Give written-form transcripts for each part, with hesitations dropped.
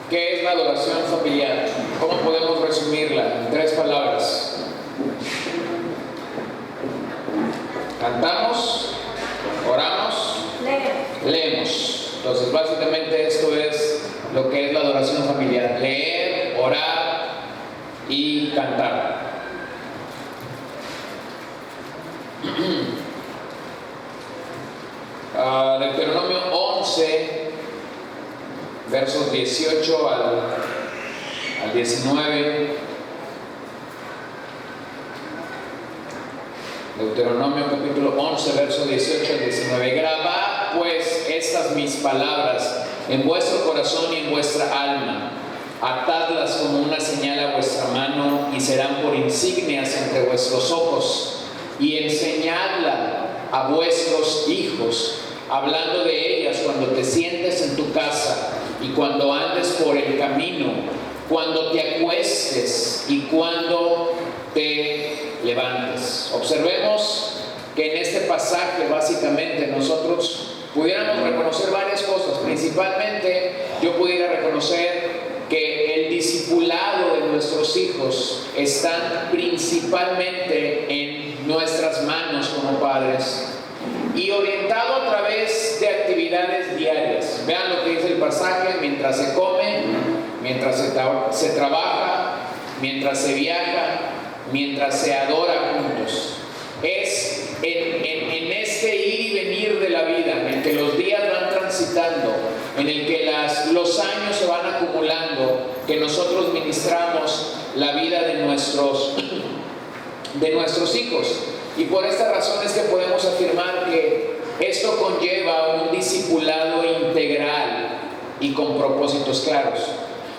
¿Qué es la adoración familiar? ¿Cómo podemos resumirla en 3 palabras? Cantamos, oramos, leemos. Entonces, básicamente esto es lo que es la adoración familiar: leer, orar y cantar. Deuteronomio 11, versos 18 al 19. Deuteronomio capítulo 11, versos 18 al 19. Grabad pues estas mis palabras en vuestro corazón y en vuestra alma. Atadlas como una señal a vuestra mano y serán por insignias entre vuestros ojos. Y enseñadla a vuestros hijos, hablando de ellas cuando te sientes en tu casa y cuando andes por el camino, cuando te acuestes y cuando te levantes. Observemos que en este pasaje básicamente nosotros pudiéramos reconocer varias cosas. Principalmente yo pudiera reconocer que el discipulado de nuestros hijos está principalmente en nuestras manos como padres y orientado a través de actividades diarias. Vean lo que dice el pasaje: mientras se come, mientras se trabaja, mientras se viaja, mientras se adora juntos. Es en este ir y venir de la vida, en el que los días van transitando, en el que los años se van acumulando, que nosotros ministramos la vida de nuestros hijos. Y por esta razón es que podemos afirmar que esto conlleva un discipulado integral y con propósitos claros.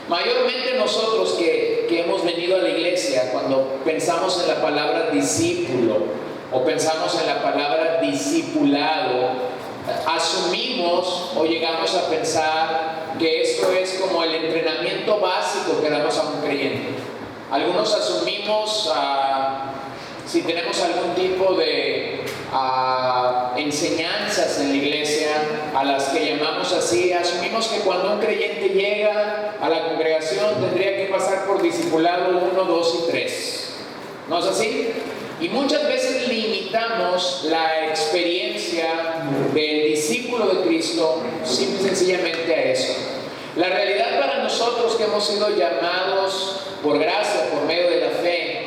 Mayormente nosotros que hemos venido a la iglesia, cuando pensamos en la palabra discípulo o pensamos en la palabra discipulado, asumimos o llegamos a pensar que esto es como el entrenamiento básico que damos a un creyente. Algunos asumimos, si tenemos algún tipo de enseñanzas en la iglesia, a las que llamamos así, asumimos que cuando un creyente llega a la congregación tendría que pasar por discipulado 1, 2 y 3. ¿No es así? Y muchas veces limitamos la experiencia del discípulo de Cristo simple y sencillamente a eso. La realidad para nosotros que hemos sido llamados por gracia, por medio de la fe,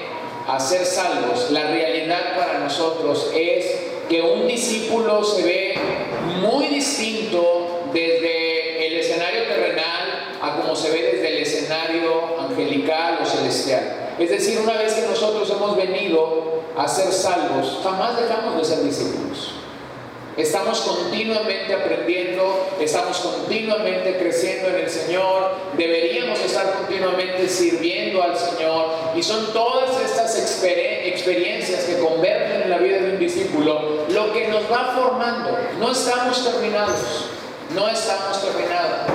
a ser salvos, la realidad para nosotros es que un discípulo se ve muy distinto desde el escenario terrenal a como se ve desde el escenario angelical o celestial. Es decir, una vez que nosotros hemos venido a ser salvos, jamás dejamos de ser discípulos. Estamos continuamente aprendiendo, estamos continuamente creciendo en el Señor, deberíamos estar continuamente sirviendo al Señor, y son todas estas experiencias que convergen en la vida de un discípulo lo que nos va formando. No estamos terminados, no estamos terminados.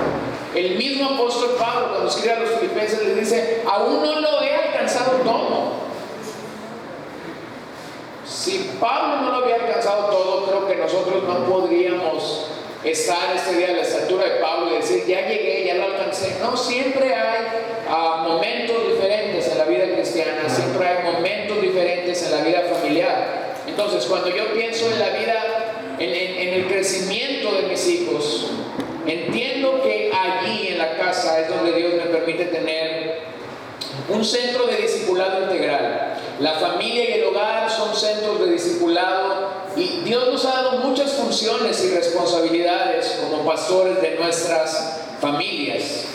El mismo apóstol Pablo, cuando escribe a los Filipenses, les dice: aún no lo he alcanzado todo. Si Pablo no lo había alcanzado todo, creo que nosotros no podríamos estar este día a la estatura de Pablo y decir: ya llegué, ya lo alcancé. No, siempre hay momentos diferentes en la vida cristiana, siempre hay momentos diferentes en la vida familiar. Entonces, cuando yo pienso en la vida, en el crecimiento de mis hijos, entiendo que allí en la casa es donde Dios me permite tener un centro de discipulado integral. La familia y el hogar son centros de discipulado, y Dios nos ha dado muchas funciones y responsabilidades como pastores de nuestras familias.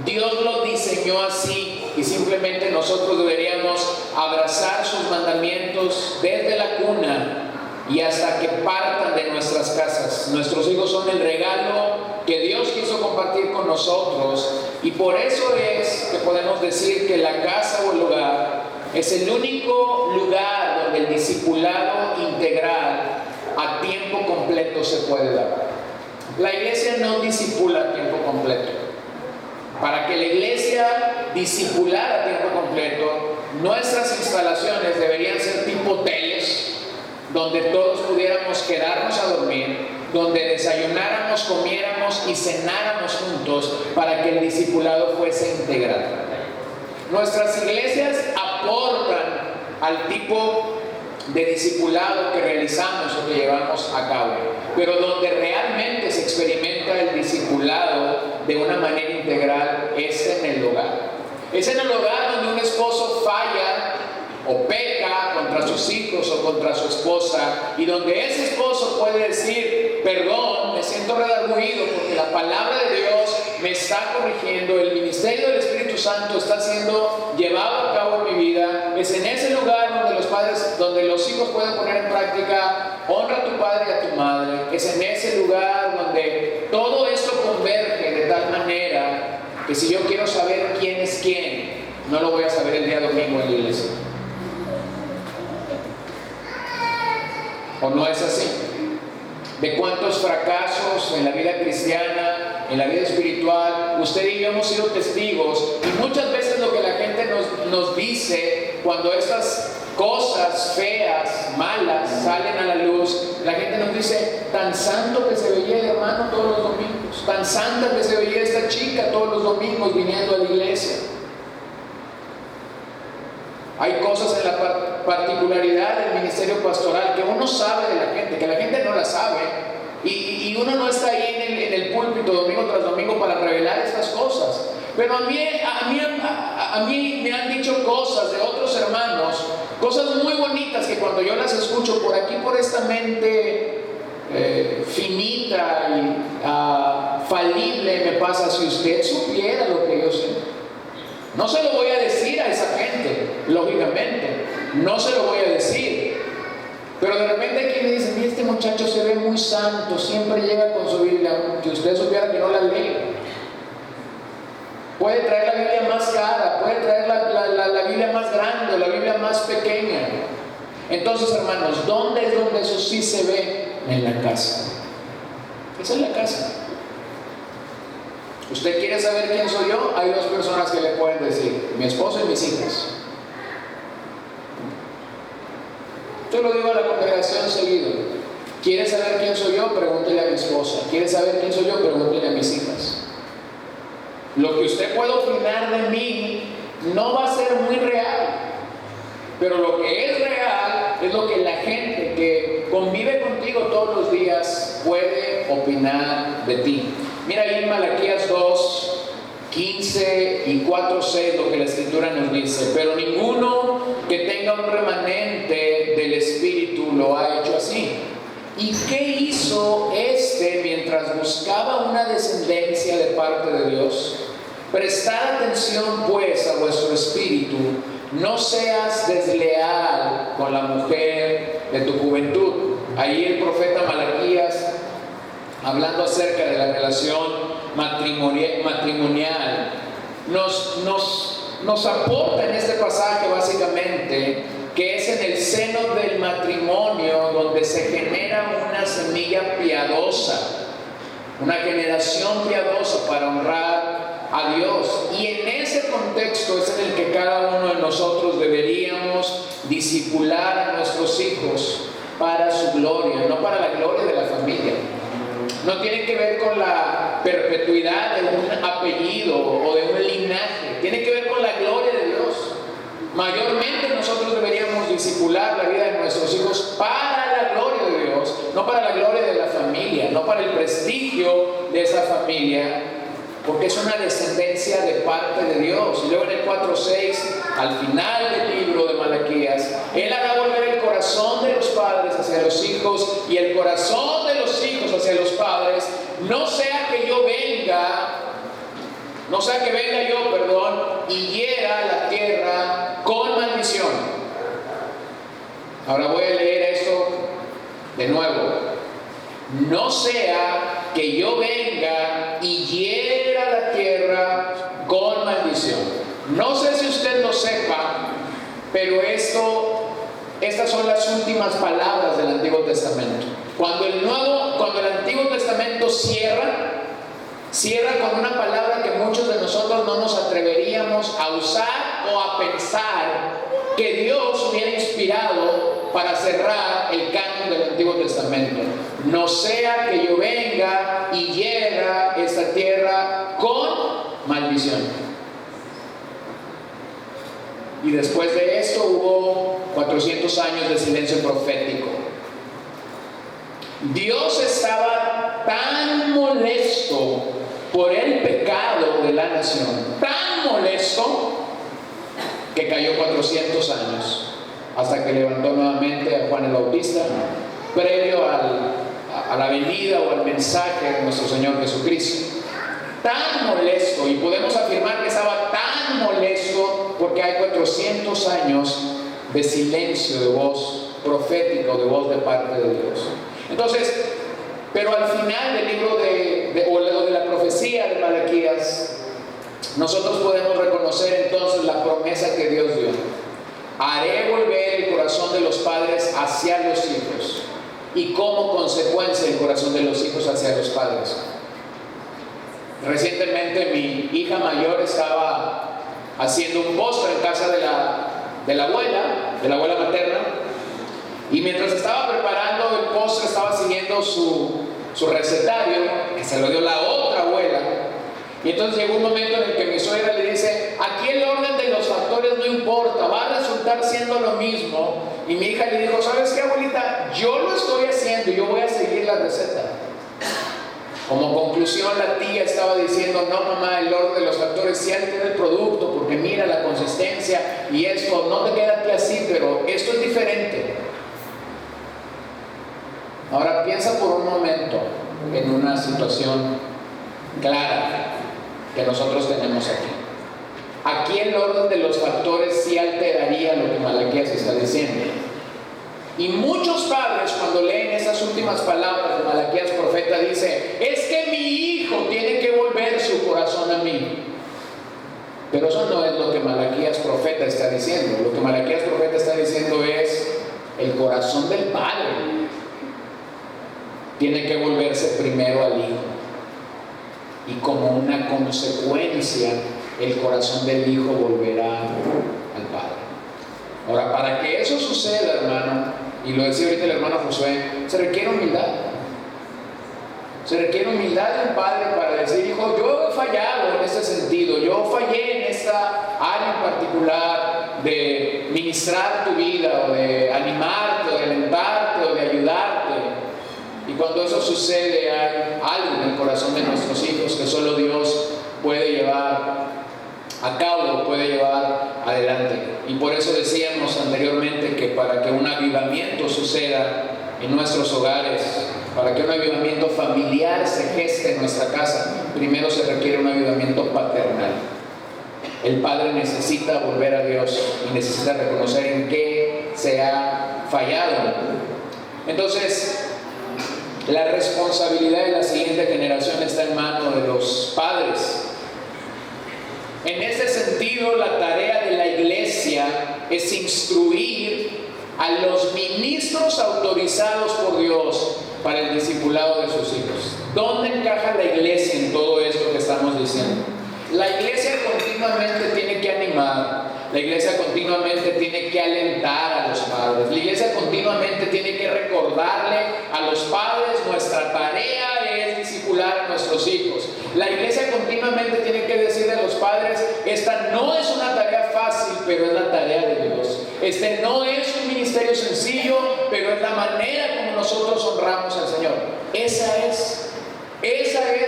Dios lo diseñó así, y simplemente nosotros deberíamos abrazar sus mandamientos desde la cuna y hasta que partan de nuestras casas. Nuestros hijos son el regalo que Dios quiso compartir con nosotros, y por eso es que podemos decir que la casa o el hogar es el único lugar donde el discipulado integral a tiempo completo se puede dar. La iglesia no discipula a tiempo completo. Para que la iglesia discipulara a tiempo completo, nuestras instalaciones deberían ser tipo hoteles, donde todos pudiéramos quedarnos a dormir, donde desayunáramos, comiéramos y cenáramos juntos para que el discipulado fuese integral. Nuestras iglesias aportan al tipo de discipulado que realizamos o que llevamos a cabo, pero donde realmente se experimenta el discipulado de una manera integral es en el hogar. Es en el hogar donde un esposo falla o peca contra sus hijos o contra su esposa, y donde ese esposo puede decir: perdón, me siento redarguido porque la palabra de Dios me está corrigiendo, el ministerio del Espíritu Santo está siendo llevado a cabo en mi vida. Es en ese lugar donde los hijos pueden poner en práctica: honra a tu padre y a tu madre. Es en ese lugar donde todo esto converge de tal manera que si yo quiero saber quién es quién, no lo voy a saber el día domingo en la iglesia. ¿O no es así? De cuántos fracasos en la vida cristiana, en la vida espiritual, usted y yo hemos sido testigos, y muchas veces lo que la gente nos dice cuando estas cosas feas, malas, salen a la luz, la gente nos dice: tan santo que se veía el hermano todos los domingos, tan santa que se veía esta chica todos los domingos viniendo a la iglesia. Hay cosas en la particularidad del ministerio pastoral que uno sabe de la gente, que la gente no la sabe, y uno no está ahí en el púlpito domingo tras domingo para revelar estas cosas. Pero a mí me han dicho cosas de otros hermanos, cosas muy bonitas, que cuando yo las escucho por aquí, por esta mente finita y falible, me pasa: si usted supiera lo que yo sé. No se lo voy a decir a esa gente, lógicamente, no se lo voy a decir. Pero de repente hay quien me dice: este muchacho se ve muy santo, siempre llega con su Biblia. Que usted supiera que no la lee. Puede traer la Biblia más cara, puede traer la Biblia más grande o la Biblia más pequeña. Entonces, hermanos, ¿dónde es donde eso sí se ve? En la casa. Esa es la casa. ¿Usted quiere saber quién soy yo? Hay dos personas que le pueden decir: mi esposo y mis hijas. Yo lo digo a la congregación seguido: ¿quiere saber quién soy yo? Pregúntele a mi esposa. ¿Quiere saber quién soy yo? Pregúntele a mis hijas. Lo que usted puede opinar de mí no va a ser muy real, pero lo que es real es lo que la gente que convive contigo todos los días puede opinar de ti. Mira ahí en Malaquías 2, 15 y 4, 6 lo que la Escritura nos dice: pero ninguno que tenga un remanente del Espíritu lo ha hecho así. ¿Y qué hizo mientras buscaba una descendencia de parte de Dios? Prestad atención pues a vuestro espíritu, no seas desleal con la mujer de tu juventud. Ahí el profeta Malaquías, hablando acerca de la relación matrimonial, nos aporta en este pasaje básicamente que es en el seno del matrimonio donde se genera una semilla piadosa, una generación piadosa para honrar a Dios. Y en ese contexto es en el que cada uno de nosotros deberíamos discipular a nuestros hijos para su gloria, no para la gloria de la familia. No tiene que ver con la perpetuidad de un apellido o de un linaje, tiene que ver con la gloria de Dios. Mayormente nosotros deberíamos discipular la vida de nuestros hijos para la gloria de Dios, no para la gloria de la familia, no para el prestigio de esa familia, porque es una descendencia de parte de Dios. Y luego en el 4:6, al final del libro de Malaquías, Él hará volver el corazón de los padres hacia los hijos y el corazón de los hijos hacia los padres, no sea que venga yo, y hiera la tierra con maldición. Ahora voy a leer esto de nuevo. No sea que yo venga y hiera la tierra con maldición. No sé si usted lo sepa, pero estas son las últimas palabras del Antiguo Testamento. Cuando el Antiguo Testamento cierra con una palabra que muchos de nosotros no nos atreveríamos a usar o a pensar que Dios hubiera inspirado algo para cerrar el canon del Antiguo Testamento. No sea que yo venga y hiera esta tierra con maldición. Y después de esto hubo 400 años de silencio profético. Dios estaba tan molesto por el pecado de la nación, tan molesto, que cayó 400 años, hasta que levantó nuevamente a Juan el Bautista, previo a la venida o al mensaje de nuestro Señor Jesucristo. Tan molesto, y podemos afirmar que estaba tan molesto porque hay 400 años de silencio, de voz profética, de voz de parte de Dios. Entonces, pero al final del libro de la profecía de Malaquías, nosotros podemos reconocer entonces la promesa que Dios dio. Haré volver el corazón de los padres hacia los hijos, y como consecuencia el corazón de los hijos hacia los padres. Recientemente mi hija mayor estaba haciendo un postre en casa de la abuela materna, y mientras estaba preparando el postre estaba siguiendo su recetario, que se lo dio la otra abuela. Y entonces llegó un momento en el que mi suegra le dice: aquí el orden de los factores no importa, va a resultar siendo lo mismo. Y mi hija le dijo: ¿sabes qué, abuelita? Yo lo estoy haciendo, yo voy a seguir la receta. Como conclusión, la tía estaba diciendo: no, mamá, el orden de los factores sí altera el producto, porque mira la consistencia y esto, no te queda así, pero esto es diferente. Ahora piensa por un momento en una situación clara que nosotros tenemos aquí. Aquí el orden de los factores sí alteraría lo que Malaquías está diciendo. Y muchos padres, cuando leen esas últimas palabras de Malaquías profeta, dice: es que mi hijo tiene que volver su corazón a mí. Pero eso no es lo que Malaquías profeta está diciendo. Lo que Malaquías profeta está diciendo es: el corazón del padre tiene que volverse primero al hijo, y como una consecuencia el corazón del hijo volverá al padre. Ahora, para que eso suceda, hermano, y lo decía ahorita el hermano Josué, se requiere humildad. Se requiere humildad de un padre para decir: hijo, yo he fallado en este sentido, yo fallé en esta área en particular de ministrar tu vida, o de animarte, o de alentarte, o de ayudarte. Y cuando eso sucede, hay algo en el corazón de nuestros hijos que solo Dios puede llevar a cabo, puede llevar adelante. Y por eso decíamos anteriormente que para que un avivamiento suceda en nuestros hogares, para que un avivamiento familiar se geste en nuestra casa, primero se requiere un avivamiento paternal. El padre necesita volver a Dios y necesita reconocer en qué se ha fallado. Entonces, la responsabilidad de la siguiente generación está en manos de los padres. En ese sentido, la tarea de la iglesia es instruir a los ministros autorizados por Dios para el discipulado de sus hijos. ¿Dónde encaja la iglesia en todo esto que estamos diciendo? La iglesia continuamente tiene que animar, la iglesia continuamente tiene que alentar a los padres, la iglesia continuamente tiene que recordarle a los padres: nuestra tarea es discipular a nuestros hijos. La iglesia continuamente tiene que decirle a los padres: esta no es una tarea fácil, pero es la tarea de Dios. Este no es un ministerio sencillo, pero es la manera como nosotros honramos al Señor. Esa es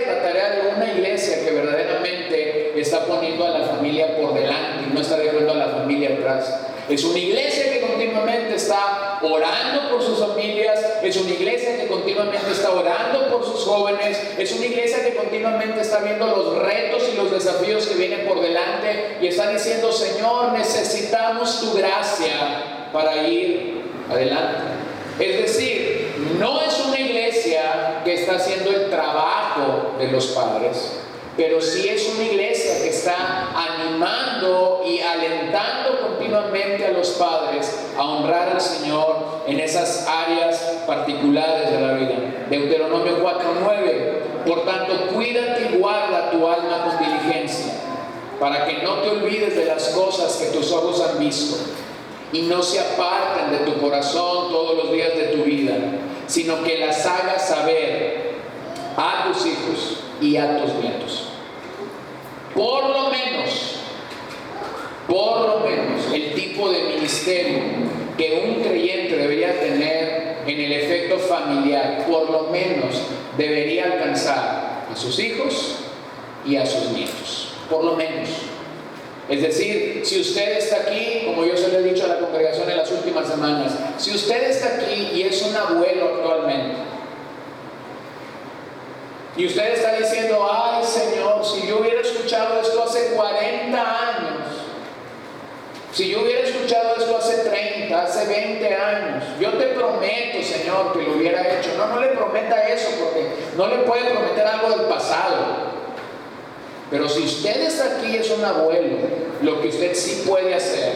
la tarea de una iglesia que verdaderamente está poniendo a la familia por delante y no está dejando a la familia atrás. Es una iglesia que continuamente está orando por sus familias, es una iglesia que continuamente está orando por sus jóvenes, es una iglesia que continuamente está viendo los retos y los desafíos que vienen por delante y está diciendo: Señor, necesitamos tu gracia para ir adelante. Es decir, no es una iglesia que está haciendo el trabajo de los padres, pero sí es una iglesia que está animando y alentando continuamente a los padres a honrar al Señor en esas áreas particulares de la vida. Deuteronomio 4:9: por tanto, cuídate y guarda tu alma con diligencia, para que no te olvides de las cosas que tus ojos han visto, y no se aparten de tu corazón todos los días de tu vida, sino que las hagas saber a tus hijos y a tus nietos. Por lo menos, el tipo de ministerio que un creyente debería tener en el efecto familiar, por lo menos debería alcanzar a sus hijos y a sus nietos. Por lo menos. Es decir, si usted está aquí, como yo se lo he dicho a la congregación en las últimas semanas, si usted está aquí y es un abuelo actualmente, y usted está diciendo, ay Señor, si yo hubiera escuchado esto hace 40 años, si yo hubiera escuchado esto hace 30, hace 20 años, yo te prometo, Señor, que lo hubiera hecho. No le prometa eso, porque no le puede prometer algo del pasado. Pero si usted está aquí y es un abuelo, lo que usted sí puede hacer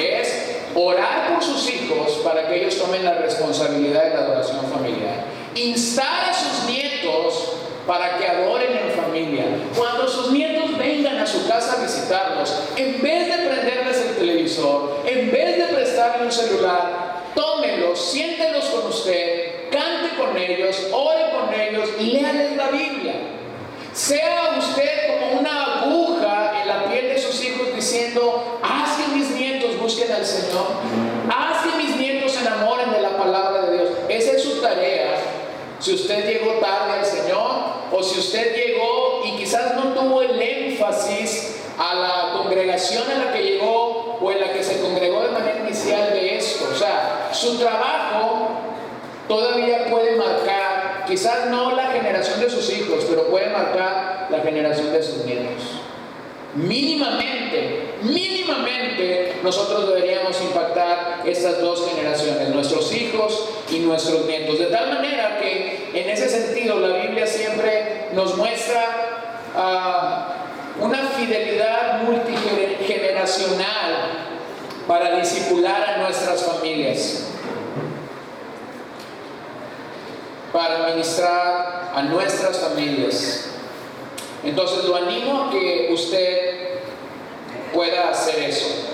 es orar por sus hijos para que ellos tomen la responsabilidad de la adoración familiar. Instar a sus nietos para que adoren en familia. Cuando sus nietos vengan a su casa a visitarlos, en vez de prenderles el televisor, en vez de prestarle un celular, tómenlos, siéntelos con usted, cante con ellos, ore con ellos y léales la Biblia. Sea usted como una aguja en la piel de sus hijos diciendo, haz que mis nietos busquen al Señor, haz que mis nietos se enamoren de la palabra de Dios. Esa es su tarea. Si usted llegó tarde al Señor, o si usted llegó y quizás no tuvo el énfasis a la congregación en la que llegó o en la que se congregó de manera inicial de esto. O sea, su trabajo todavía puede marcar, quizás no la generación de sus hijos, pero puede marcar la generación de sus nietos. Mínimamente, nosotros deberíamos impactar estas dos generaciones, nuestros hijos y nuestros nietos. De tal manera que en ese sentido la Biblia siempre nos muestra una fidelidad multigeneracional para discipular a nuestras familias, para ministrar a nuestras familias. Entonces lo animo a que usted pueda hacer eso.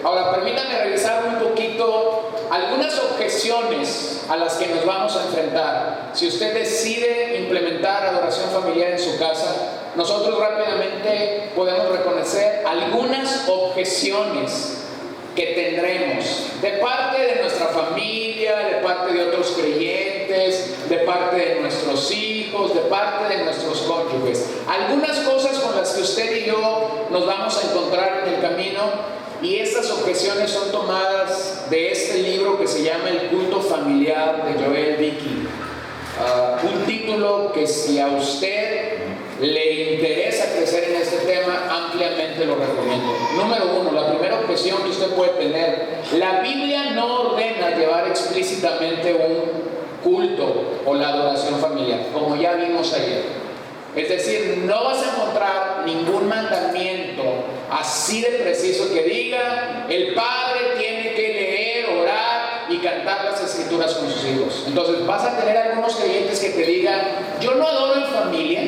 Ahora permítanme revisar un poquito algunas objeciones a las que nos vamos a enfrentar. Si usted decide implementar adoración familiar en su casa, nosotros rápidamente podemos reconocer algunas objeciones que tendremos de parte de nuestra familia, de parte de otros creyentes, de parte de nuestros hijos, de parte de nuestros cónyuges. Algunas cosas con las que usted y yo nos vamos a encontrar en el camino, y estas objeciones son tomadas de este libro que se llama El culto familiar de Joel Dickey. Un título que, si a usted le interesa crecer en este tema, ampliamente lo recomiendo. Número uno, la primera objeción que usted puede tener: la Biblia no ordena llevar explícitamente un culto o la adoración familiar, como ya vimos ayer. Es decir, no vas a encontrar ningún mandamiento así de preciso que diga el padre tiene que leer, orar y cantar las escrituras con sus hijos. Entonces vas a tener algunos creyentes que te digan, yo no adoro en familia,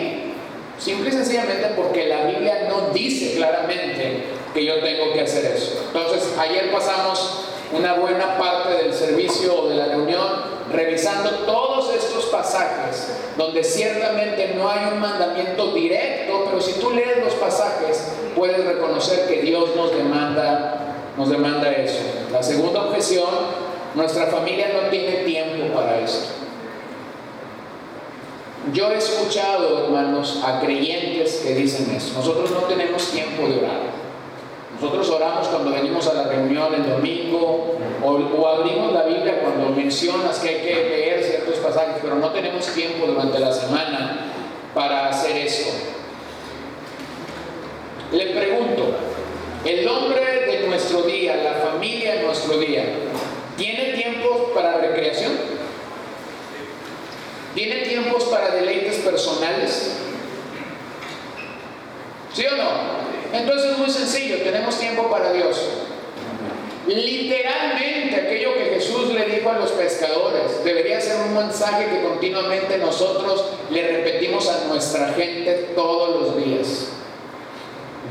simple y sencillamente porque la Biblia no dice claramente que yo tengo que hacer eso. Entonces ayer pasamos una buena parte del servicio o de la reunión revisando todos estos pasajes donde ciertamente no hay un mandamiento directo, pero si tú lees los pasajes puedes reconocer que Dios nos demanda eso. La segunda objeción: nuestra familia no tiene tiempo para eso. Yo he escuchado, hermanos, a creyentes que dicen eso: nosotros no tenemos tiempo de orar. Nosotros oramos cuando venimos a la reunión el domingo, o abrimos la Biblia cuando mencionas que hay que leer ciertos pasajes, pero no tenemos tiempo durante la semana para hacer eso. Le pregunto, ¿el hombre de nuestro día, la familia de nuestro día, tiene tiempos para recreación? ¿Tiene tiempos para deleites personales? ¿Sí o no? Entonces es muy sencillo, tenemos tiempo para Dios. Literalmente aquello que Jesús le dijo a los pescadores debería ser un mensaje que continuamente nosotros le repetimos a nuestra gente todos los días.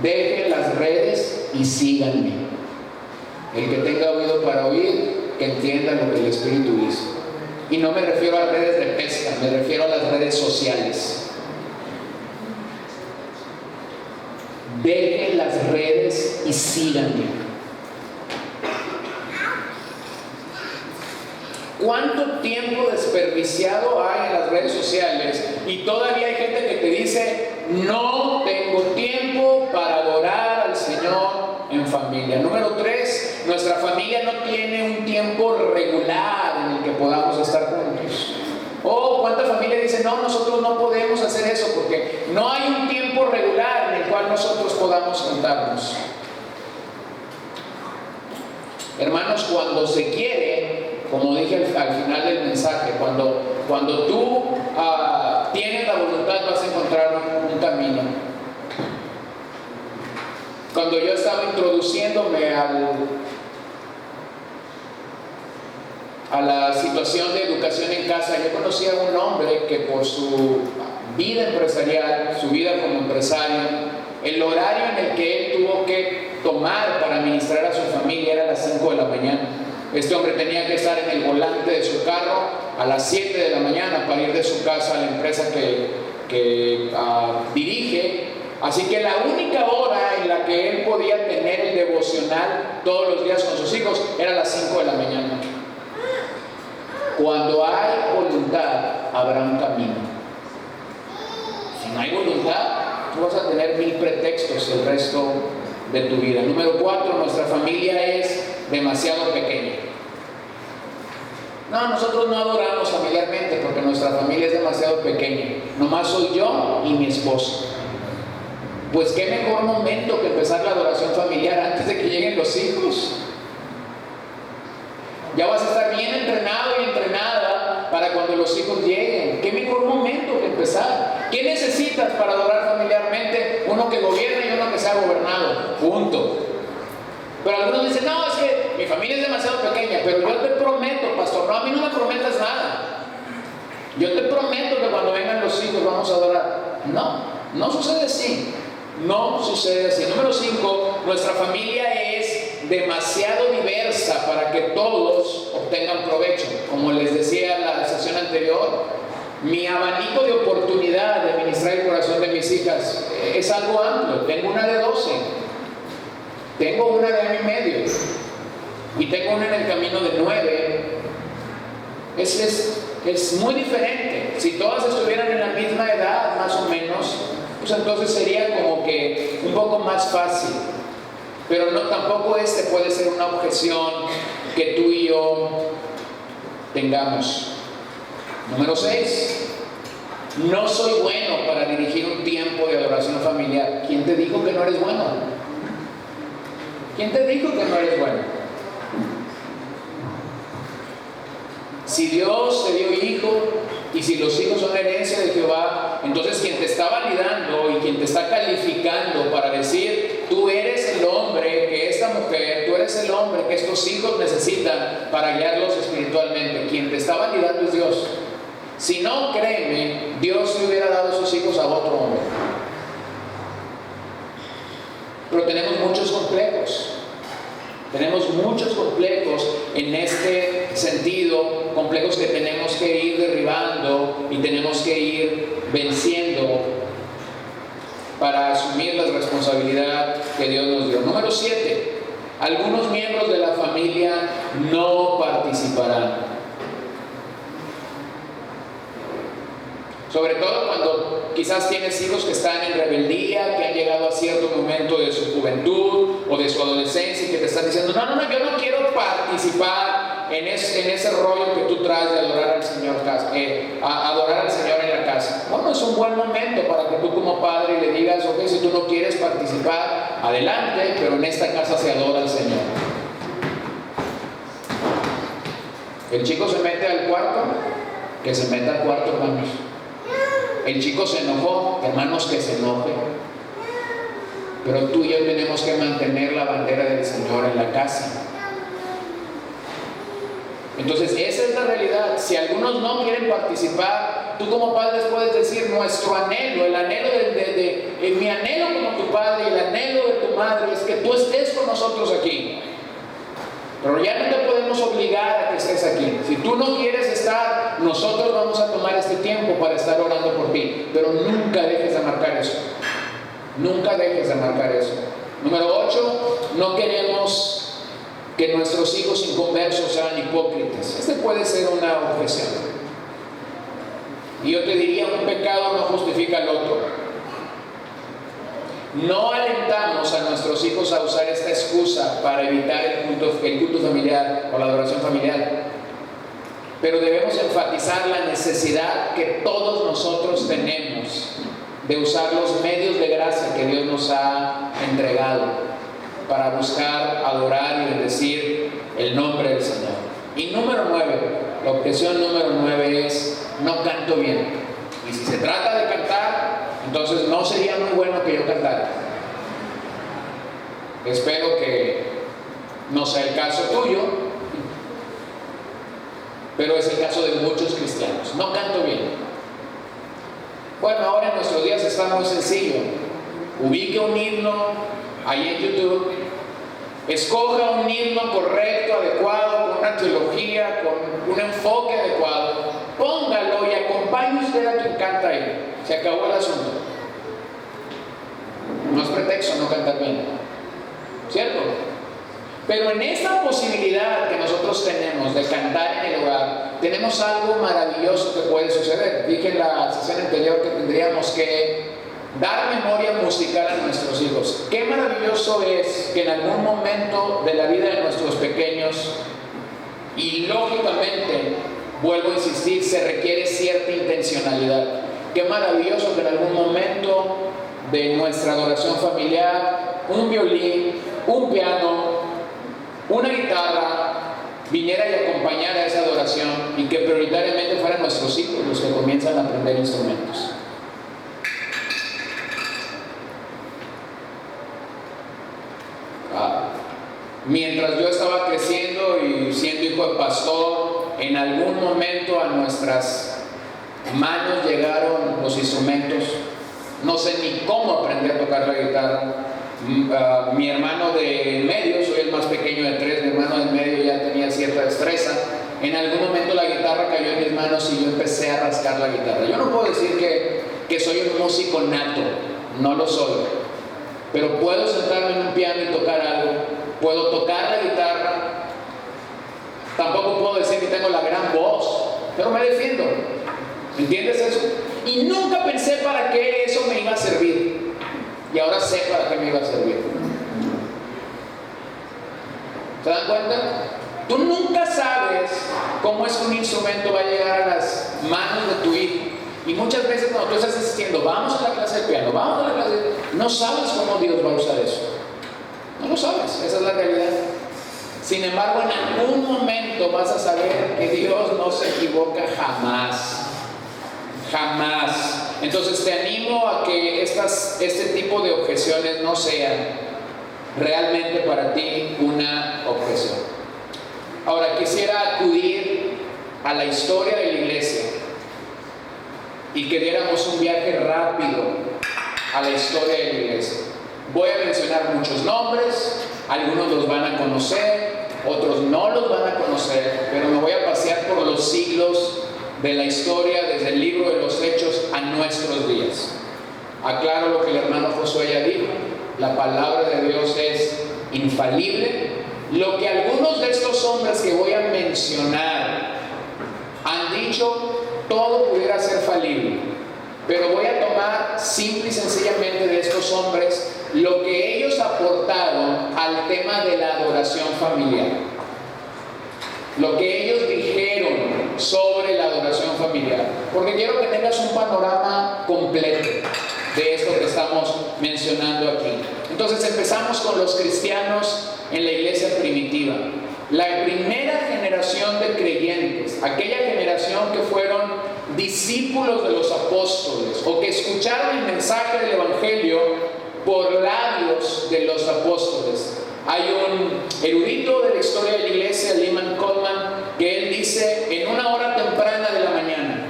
Dejen las redes y síganme. El que tenga oído para oír, que entienda lo que el Espíritu dice. Y no me refiero a redes de pesca, me refiero a las redes sociales. Dejen las redes y síganme. ¿Cuánto tiempo desperdiciado hay en las redes sociales? Y todavía hay gente que te dice: no tengo tiempo para adorar al Señor en familia. Número 3, nuestra familia no tiene un tiempo regular en el que podamos estar juntos. Oh, ¿cuánta familia dice: no, nosotros no podemos hacer eso porque no hay un tiempo regular en el cual nosotros podamos juntarnos? Hermanos, cuando se quiere, como dije al final del mensaje, cuando tú tienes la voluntad, vas a encontrar un camino. Cuando yo estaba introduciéndome a la situación de educación en casa, yo conocí a un hombre que por su vida empresarial, su vida como empresario, el horario en el que él tuvo que tomar para administrar a su familia era a las 5 de la mañana. Este hombre tenía que estar en el volante de su carro a las 7 de la mañana para ir de su casa a la empresa que dirige. Así que la única hora en la que él podía tener el devocional todos los días con sus hijos era a las 5 de la mañana. Cuando hay voluntad, habrá un camino. Si no hay voluntad, tú vas a tener 1000 pretextos el resto de tu vida. Número 4, nuestra familia es demasiado pequeña. No, nosotros no adoramos familiarmente porque nuestra familia es demasiado pequeña. Nomás soy yo y mi esposo. Pues qué mejor momento que empezar la adoración familiar antes de que lleguen los hijos. Ya vas a estar bien entrenado y entrenada para cuando los hijos lleguen. Qué mejor momento que empezar. ¿Qué necesitas para adorar familiarmente? Uno que gobierne y uno que sea gobernado. Punto. Pero algunos dicen: no, es que mi familia es demasiado pequeña. Pero yo te prometo, pastor, no, a mí no me prometas nada. Yo te prometo que cuando vengan los hijos vamos a adorar. No sucede así. No sucede así. Número 5, nuestra familia es demasiado diversa para que todos obtengan provecho. Como les decía en la sesión anterior, mi abanico de oportunidad de ministrar el corazón de mis hijas es algo amplio. Tengo una de 12, tengo una de año y medio y tengo una en el camino de 9. Es muy diferente. Si todas estuvieran en la misma edad, más o menos, pues entonces sería como que un poco más fácil. Pero no, tampoco puede ser una objeción que tú y yo tengamos. Número 6, no soy bueno para dirigir un tiempo de adoración familiar. ¿Quién te dijo que no eres bueno? ¿Quién te dijo que no eres bueno? Si Dios te dio hijo y si los hijos son herencia de Jehová, entonces quien te está validando y quien te está calificando para decir: tú eres el hombre que esta mujer, tú eres el hombre que estos hijos necesitan para guiarlos espiritualmente, quien te está validando es Dios. Si no, créeme, Dios le hubiera dado esos hijos a otro hombre. Pero tenemos muchos complejos. Tenemos muchos complejos en este sentido, complejos que tenemos que ir derribando y tenemos que ir venciendo para asumir la responsabilidad que Dios nos dio. Número 7, algunos miembros de la familia no participarán. Sobre todo cuando quizás tienes hijos que están en rebeldía, que han llegado a cierto momento de su juventud o de su adolescencia y que te están diciendo: no, yo no quiero participar en ese rollo que tú traes de adorar al Señor, adorar al Señor en la casa. Bueno, es un buen momento para que tú como padre le digas: ok, si tú no quieres participar, adelante, pero en esta casa se adora al Señor. El chico se mete al cuarto, que se meta al cuarto, hermanos. El chico se enojó, hermanos, que se enoje. Pero tú y yo tenemos que mantener la bandera del Señor en la casa. Entonces, esa es la realidad. Si algunos no quieren participar, tú como padres puedes decir nuestro anhelo, el anhelo mi anhelo como tu padre, el anhelo de tu madre es que tú estés con nosotros aquí. Pero ya no te podemos obligar a que estés aquí. Si tú no quieres estar, nosotros vamos a tomar este tiempo para estar orando por ti. Pero nunca dejes de marcar eso. Nunca dejes de marcar eso. Número 8, no queremos que nuestros hijos inconversos sean hipócritas. Este puede ser una objeción. Y yo te diría, un pecado no justifica el otro. No alentamos a nuestros hijos a usar esta excusa para evitar el culto familiar o la adoración familiar. Pero debemos enfatizar la necesidad que todos nosotros tenemos de usar los medios de gracia que Dios nos ha entregado para buscar, adorar y bendecir el nombre del Señor. Y número 9, la objeción número 9 es: no canto bien. Y si se trata de cantar, entonces no sería muy bueno que yo cantara. Espero que no sea el caso tuyo, pero es el caso de muchos cristianos. No canto bien. Bueno, ahora en nuestros días está muy sencillo. Ubique un himno ahí en YouTube, escoja un himno correcto, adecuado, con una teología, con un enfoque adecuado, póngalo y acompañe usted a quien canta ahí. Se acabó el asunto. No es pretexto no cantar bien, ¿cierto? Pero en esta posibilidad que nosotros tenemos de cantar en el hogar, tenemos algo maravilloso que puede suceder. Dije en la sesión anterior que tendríamos que dar memoria musical a nuestros hijos. Qué maravilloso es que en algún momento de la vida de nuestros pequeños, y lógicamente, vuelvo a insistir, se requiere cierta intencionalidad. Qué maravilloso que en algún momento de nuestra adoración familiar, un violín, un piano, una guitarra viniera y acompañara a esa adoración, y que prioritariamente fueran nuestros hijos los que comienzan a aprender instrumentos. Mientras yo estaba creciendo y siendo hijo de pastor, en algún momento a nuestras manos llegaron los instrumentos. No sé ni cómo aprender a tocar la guitarra. Mi hermano de medio, soy el más pequeño de 3, mi hermano de medio ya tenía cierta destreza. En algún momento la guitarra cayó en mis manos y yo empecé a rascar la guitarra. Yo no puedo decir que soy un músico nato, no lo soy, pero puedo sentarme en un piano y tocar algo, puedo tocar la guitarra. Tampoco puedo decir que tengo la gran voz, pero me defiendo. ¿Entiendes eso? Y nunca pensé para qué eso me iba a servir. Y ahora sé para qué me iba a servir. ¿Se dan cuenta? Tú nunca sabes cómo es que un instrumento va a llegar a las manos de tu hijo. Y muchas veces cuando tú estás asistiendo, vamos a la clase de piano, vamos a la clase, no sabes cómo Dios va a usar eso. No lo sabes, esa es la realidad. Sin embargo, en algún momento vas a saber que Dios no se equivoca jamás. Jamás. Entonces te animo a que este tipo de objeciones no sean realmente para ti una objeción. Ahora quisiera acudir a la historia de la iglesia y que diéramos un viaje rápido a la historia de la iglesia. Voy a mencionar muchos nombres, algunos los van a conocer, otros no los van a conocer, pero me voy a pasear por los siglos de la historia, desde el libro de los Hechos a nuestros días. Aclaro lo que el hermano Josué ya dijo: la palabra de Dios es infalible. Lo que algunos de estos hombres que voy a mencionar han dicho, todo pudiera ser falible, pero voy a tomar simple y sencillamente de estos hombres lo que ellos aportaron al tema de la adoración familiar, lo que ellos dijeron sobre la adoración familiar, porque quiero que tengas un panorama completo de esto que estamos mencionando aquí. Entonces empezamos con los cristianos en la iglesia primitiva, la primera generación de creyentes, aquella generación que fueron discípulos de los apóstoles o que escucharon el mensaje del evangelio por labios de los apóstoles. Hay un erudito de la historia de la iglesia, Lyman Coleman, que él dice: en una hora temprana de la mañana,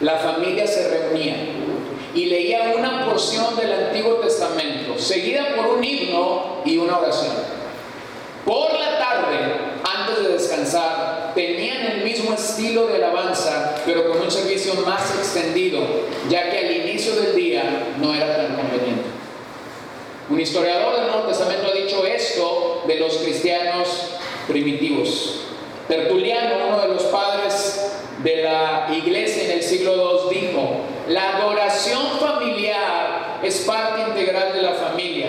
la familia se reunía y leía una porción del Antiguo Testamento, seguida por un himno y una oración. Por la tarde, antes de descansar, tenían el mismo estilo de alabanza, pero con un servicio más extendido, ya que al inicio del día no era tan conveniente. Un historiador del Nuevo Testamento ha dicho esto de los cristianos primitivos. Tertuliano, uno de los padres de la iglesia en el siglo II, dijo: la adoración familiar es parte integral de la familia.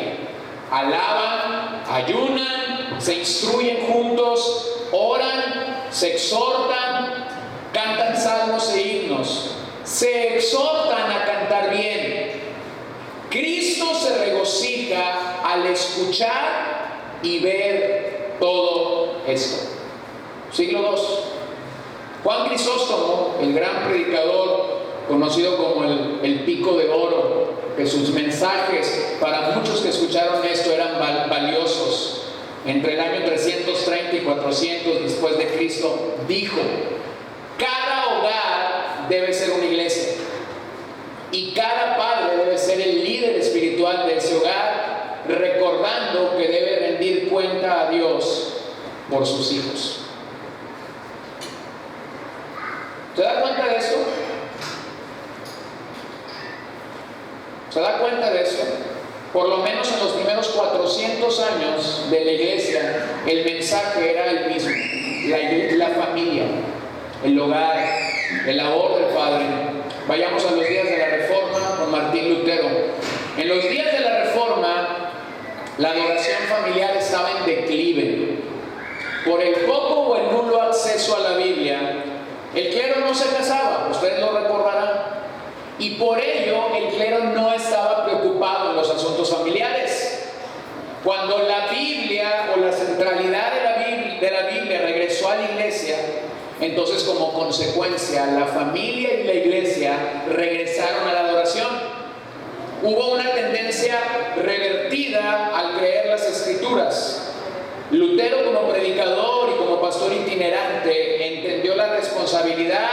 Alaban, ayunan, se instruyen juntos, oran, se exhortan, cantan salmos e himnos, se exhortan a cantar bien. Cristo se regocija al escuchar y ver todo esto. Siglo II. Juan Crisóstomo, el gran predicador conocido como el Pico de Oro, que sus mensajes para muchos que escucharon esto eran valiosos, entre el año 330 y 400 después de Cristo, dijo: cada hogar debe ser una iglesia y cada padre debe ser el líder espiritual de ese hogar, recordando que debe rendir cuenta a Dios por sus hijos. ¿Se da cuenta de esto? ¿Se da cuenta de esto? Por lo menos en los primeros 400 años de la iglesia, el mensaje era el mismo: la familia, el hogar, el labor del Padre. Vayamos a los días de la Reforma con Martín Lutero. En los días de la Reforma, la adoración familiar estaba en declive. Por el poco o el nulo acceso a la Biblia, el clero no se casaba, ustedes lo recordarán. Y por ello el clero no estaba preocupado en los asuntos familiares. Cuando la Biblia o la centralidad de la Biblia regresó a la iglesia, entonces como consecuencia la familia y la iglesia regresaron a la adoración. Hubo una tendencia revertida al creer las Escrituras. Lutero, como predicador y como pastor itinerante, entendió la responsabilidad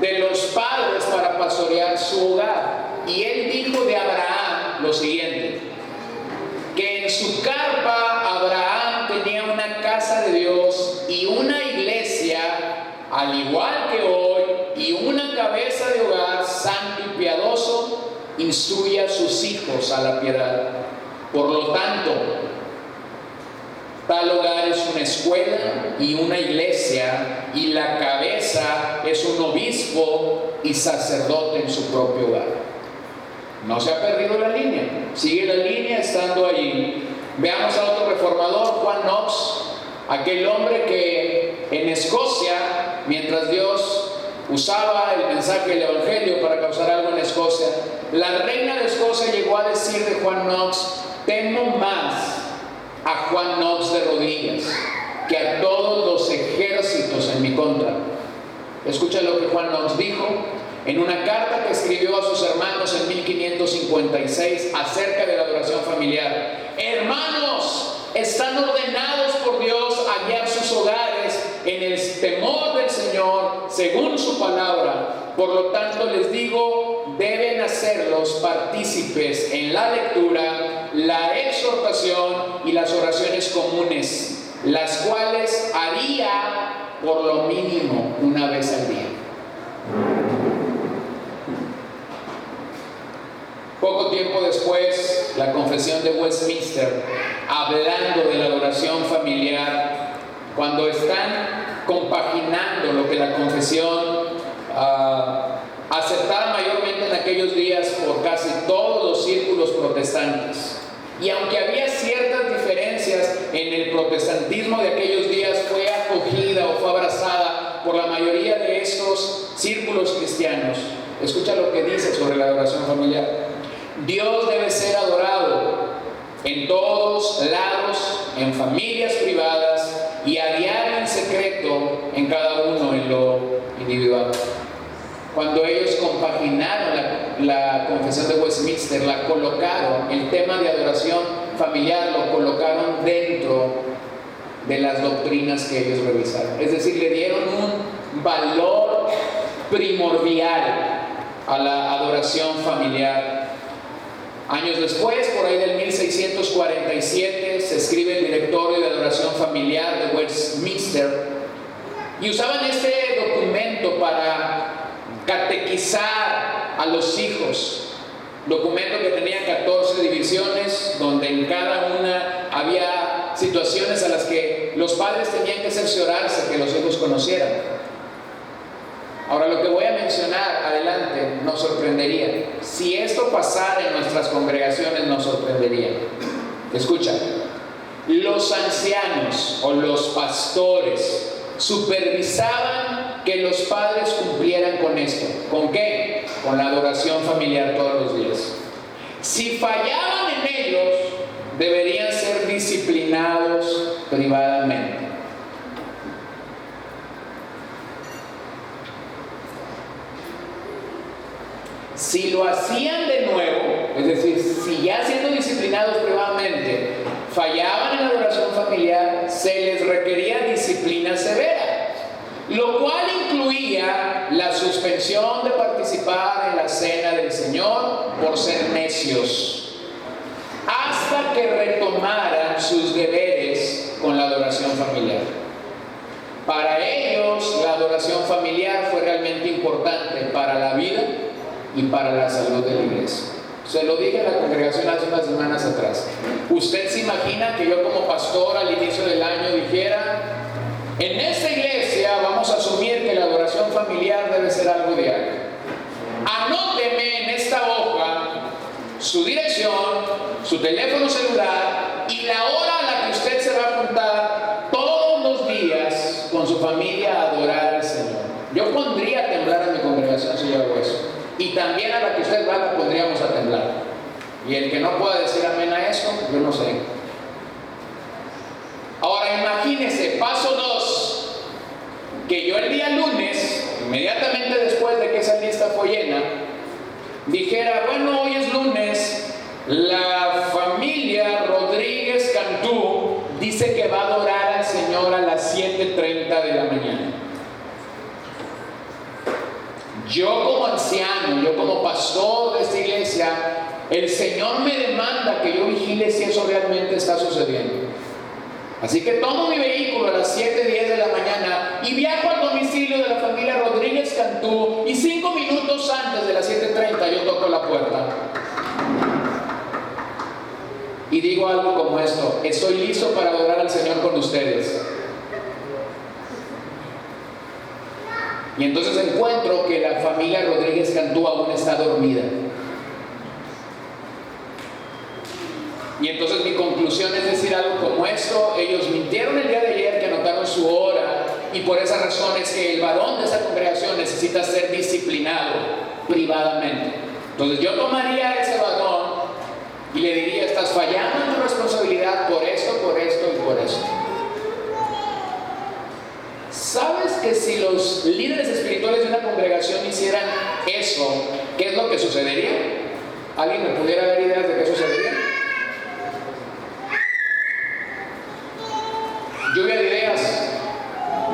de los padres para pastorear su hogar. Y él dijo de Abraham lo siguiente: que en su carpa Abraham tenía una casa de Dios y una iglesia, al igual que hoy, y una cabeza de hogar santo y piadoso, instruye a sus hijos a la piedad. Por lo tanto, tal hogar es una escuela y una iglesia, y la cabeza es un obispo y sacerdote en su propio hogar. No se ha perdido la línea, sigue la línea estando allí. Veamos a otro reformador, Juan Knox, aquel hombre que en Escocia, mientras Dios usaba el mensaje del Evangelio para causar algo en Escocia, la reina de Escocia llegó a decir de Juan Knox: temo más a Juan Knox de rodillas que a todos los ejércitos en mi contra. Escucha lo que Juan Knox dijo en una carta que escribió a sus hermanos en 1556 acerca de la adoración familiar: hermanos, están ordenados por Dios a guiar sus hogares en el temor del Señor según su palabra. Por lo tanto les digo, deben hacerlos partícipes en la lectura, la exhortación y las oraciones comunes, las cuales haría por lo mínimo una vez al día. Poco tiempo después, la Confesión de Westminster, hablando de la adoración familiar, cuando están compaginando lo que la Confesión aceptaba mayormente en aquellos días por casi todos los círculos protestantes, y aunque había ciertas diferencias en el protestantismo de aquellos días, fue acogida o fue abrazada por la mayoría de estos círculos cristianos. Escucha lo que dice sobre la adoración familiar: Dios debe ser adorado en todos lados, en familias privadas y a diario en secreto en cada uno en lo individual. Cuando ellos compaginaron la Confesión de Westminster, la colocaron, el tema de adoración familiar lo colocaron dentro de las doctrinas que ellos revisaron. Es decir, le dieron un valor primordial a la adoración familiar. Años después, por ahí del 1647, se escribe el Directorio de Adoración Familiar de Westminster, y usaban este documento para catequizar a los hijos. Documento que tenía 14 divisiones, donde en cada una había situaciones a las que los padres tenían que cerciorarse que los hijos conocieran. Ahora, lo que voy a mencionar adelante nos sorprendería. Si esto pasara en nuestras congregaciones, nos sorprendería. Escucha, los ancianos o los pastores supervisaban que los padres cumplieran con esto. ¿Con qué? Con la adoración familiar todos los días. Si fallaban en ellos, deberían ser disciplinados privadamente. Si lo hacían de nuevo, es decir, si ya siendo disciplinados privadamente fallaban en la adoración familiar, se les requería disciplina severa, lo cual incluía la suspensión de participar en la cena del Señor por ser necios, hasta que retomaran sus deberes con la adoración familiar. Para ellos, la adoración familiar fue realmente importante para la vida y para la salud de la iglesia. Se lo dije a la congregación hace unas semanas atrás. ¿Usted se imagina que yo como pastor al inicio del año dijera: en esta iglesia vamos a asumir que la adoración familiar debe ser algo diario? Anóteme en esta hoja su dirección, su teléfono celular y la hora a la que usted se va a juntar todos los días con su familia a adorar al Señor. Yo pondría a temblar a mi congregación si yo hago eso. Y también a la que usted va la pondríamos a temblar. Y el que no pueda decir amén a eso, yo no sé. Ahora imagínese, paso 2, que yo el día lunes, inmediatamente después de que esa lista fue llena, dijera: bueno, hoy es lunes, la familia Rodríguez Cantú dice que va a adorar al Señor a las 7:30 de la mañana. Yo como anciano, yo como pastor de esta iglesia, el Señor me demanda que yo vigile si eso realmente está sucediendo. Así que tomo mi vehículo a las 7:10 de la mañana y viajo al domicilio de la familia Rodríguez Cantú, y 5 minutos antes de las 7:30 yo toco la puerta y digo algo como esto: estoy listo para adorar al Señor con ustedes. Y entonces encuentro que la familia Rodríguez Cantú aún está dormida. Y entonces mi conclusión es decir algo como esto: ellos mintieron el día de ayer que anotaron su hora, y por esa razón es que el varón de esa congregación necesita ser disciplinado privadamente. Entonces yo tomaría a ese varón y le diría: estás fallando en tu responsabilidad por esto, por esto y por esto. ¿Sabes que si los líderes espirituales de una congregación hicieran eso, qué es lo que sucedería? ¿Alguien me pudiera dar ideas de qué sucedería? Lluvia de ideas.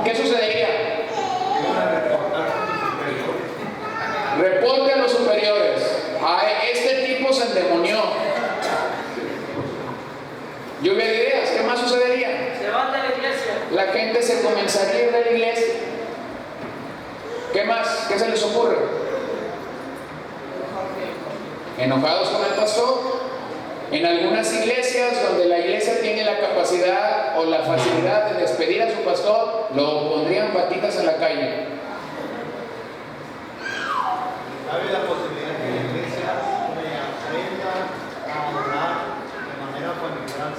¿Qué sucedería? Reporte a los superiores: este tipo se endemonió. Lluvia de ideas. ¿Qué más sucedería? Se van de la iglesia. La gente se comenzaría a ir de la iglesia. ¿Qué más? ¿Qué se les ocurre? Enojados con el pastor. En algunas iglesias donde la iglesia tiene la capacidad o la facilidad de despedir a su pastor, lo pondrían patitas en la calle. ¿Cabe la posibilidad que la iglesia aprenda a adorar de manera familiar?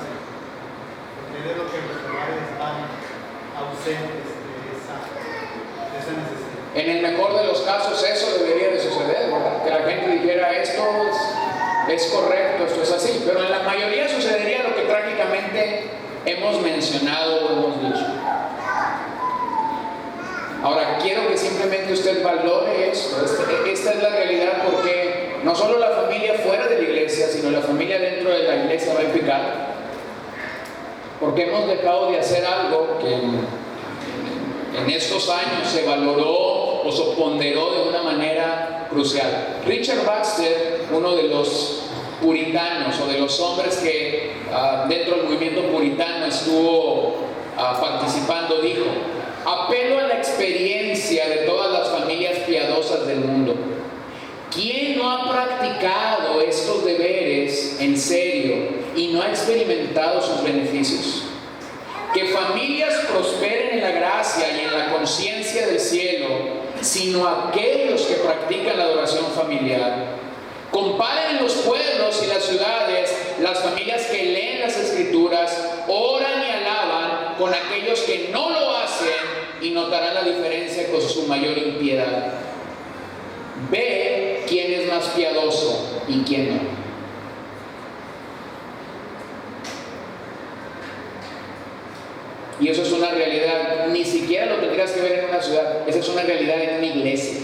Porque es lo que los hogares están ausentes de esa necesidad. En el mejor de los casos eso debería de suceder, ¿verdad? Que la gente dijera: esto es correcto, esto es así. Pero en la mayoría sucedería lo que trágicamente hemos mencionado o hemos dicho. Ahora, quiero que simplemente usted valore esto. Esta es la realidad, porque no solo la familia fuera de la iglesia, sino la familia dentro de la iglesia va en picado. Porque hemos dejado de hacer algo que en estos años se valoró o ponderó de una manera crucial. Richard Baxter, uno de los puritanos o de los hombres que dentro del movimiento puritano estuvo participando, dijo: apelo a la experiencia de todas las familias piadosas del mundo. ¿Quién no ha practicado estos deberes en serio y no ha experimentado sus beneficios? Que familias prosperen en la gracia y en la conciencia del cielo, sino aquellos que practican la adoración familiar. Comparen en los pueblos y las ciudades las familias que leen las Escrituras, oran y alaban, con aquellos que no lo hacen, y notarán la diferencia con su mayor impiedad. Ve quién es más piadoso y quién no. Y eso es una realidad, ni siquiera lo tendrías que ver en una ciudad, esa es una realidad en una iglesia.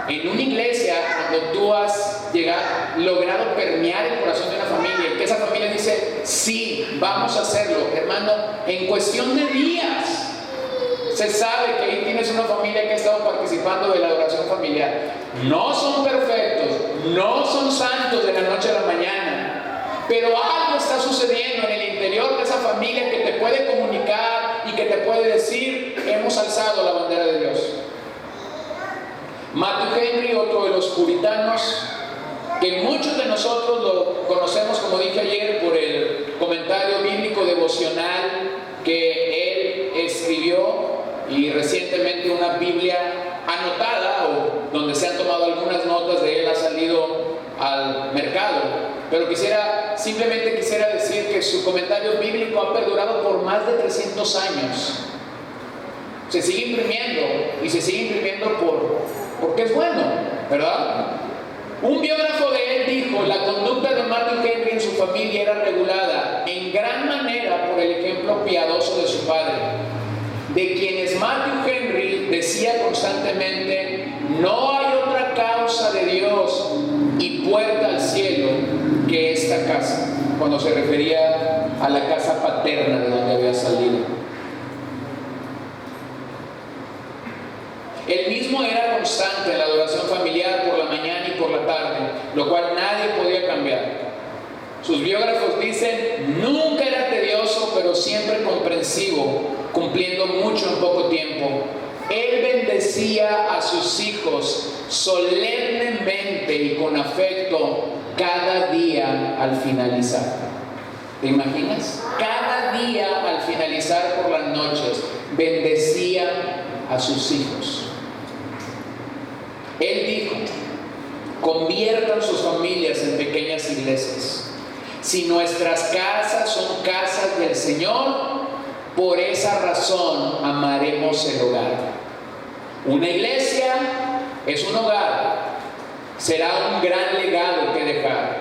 En una iglesia, cuando tú has logrado permear el corazón de una familia, y que esa familia dice: sí, vamos a hacerlo, hermano, en cuestión de días se sabe que ahí tienes una familia que ha estado participando de la adoración familiar. No son perfectos, no son santos de la noche a la mañana, pero algo está sucediendo en el interior de esa familia que te puede comunicar y que te puede decir: hemos alzado la bandera de Dios. Matthew Henry, otro de los puritanos, que muchos de nosotros lo conocemos, como dije ayer, por el comentario bíblico devocional que él escribió, y recientemente una Biblia anotada, o donde se han tomado algunas notas de él, ha salido al mercado. Pero simplemente quisiera decir que su comentario bíblico ha perdurado por más de 300 años. Se sigue imprimiendo, y se sigue imprimiendo porque es bueno, ¿verdad? Un biógrafo de él dijo: la conducta de Matthew Henry en su familia era regulada en gran manera por el ejemplo piadoso de su padre, de quienes Matthew Henry decía constantemente: no hay otra causa de Dios y puerta al cielo que esta casa, cuando se refería a la casa paterna de donde había salido. Él mismo era constante en la adoración familiar por la mañana y por la tarde, lo cual nadie podía cambiar. Sus biógrafos dicen: nunca era tedioso, pero siempre comprensivo, cumpliendo mucho en poco tiempo. Él bendecía a sus hijos solemnemente y con afecto cada día al finalizar. ¿Te imaginas? Cada día al finalizar por las noches bendecía a sus hijos. Él dijo: conviertan sus familias en pequeñas iglesias. Si nuestras casas son casas del Señor, por esa razón amaremos el hogar. Una iglesia es un hogar, será un gran legado que dejar.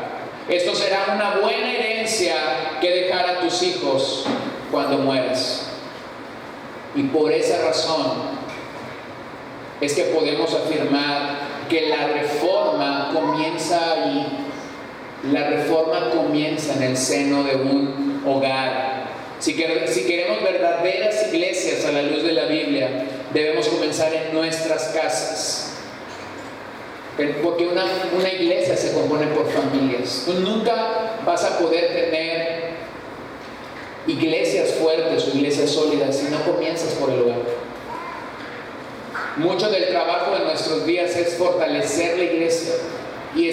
Esto será una buena herencia que dejar a tus hijos cuando mueras. Y por esa razón es que podemos afirmar que la reforma comienza ahí. La reforma comienza en el seno de un hogar. Si queremos verdaderas iglesias a la luz de la Biblia, debemos comenzar en nuestras casas. Porque una iglesia se compone por familias. Tú nunca vas a poder tener iglesias fuertes o iglesias sólidas si no comienzas por el hogar. Mucho del trabajo de nuestros días es fortalecer la iglesia, y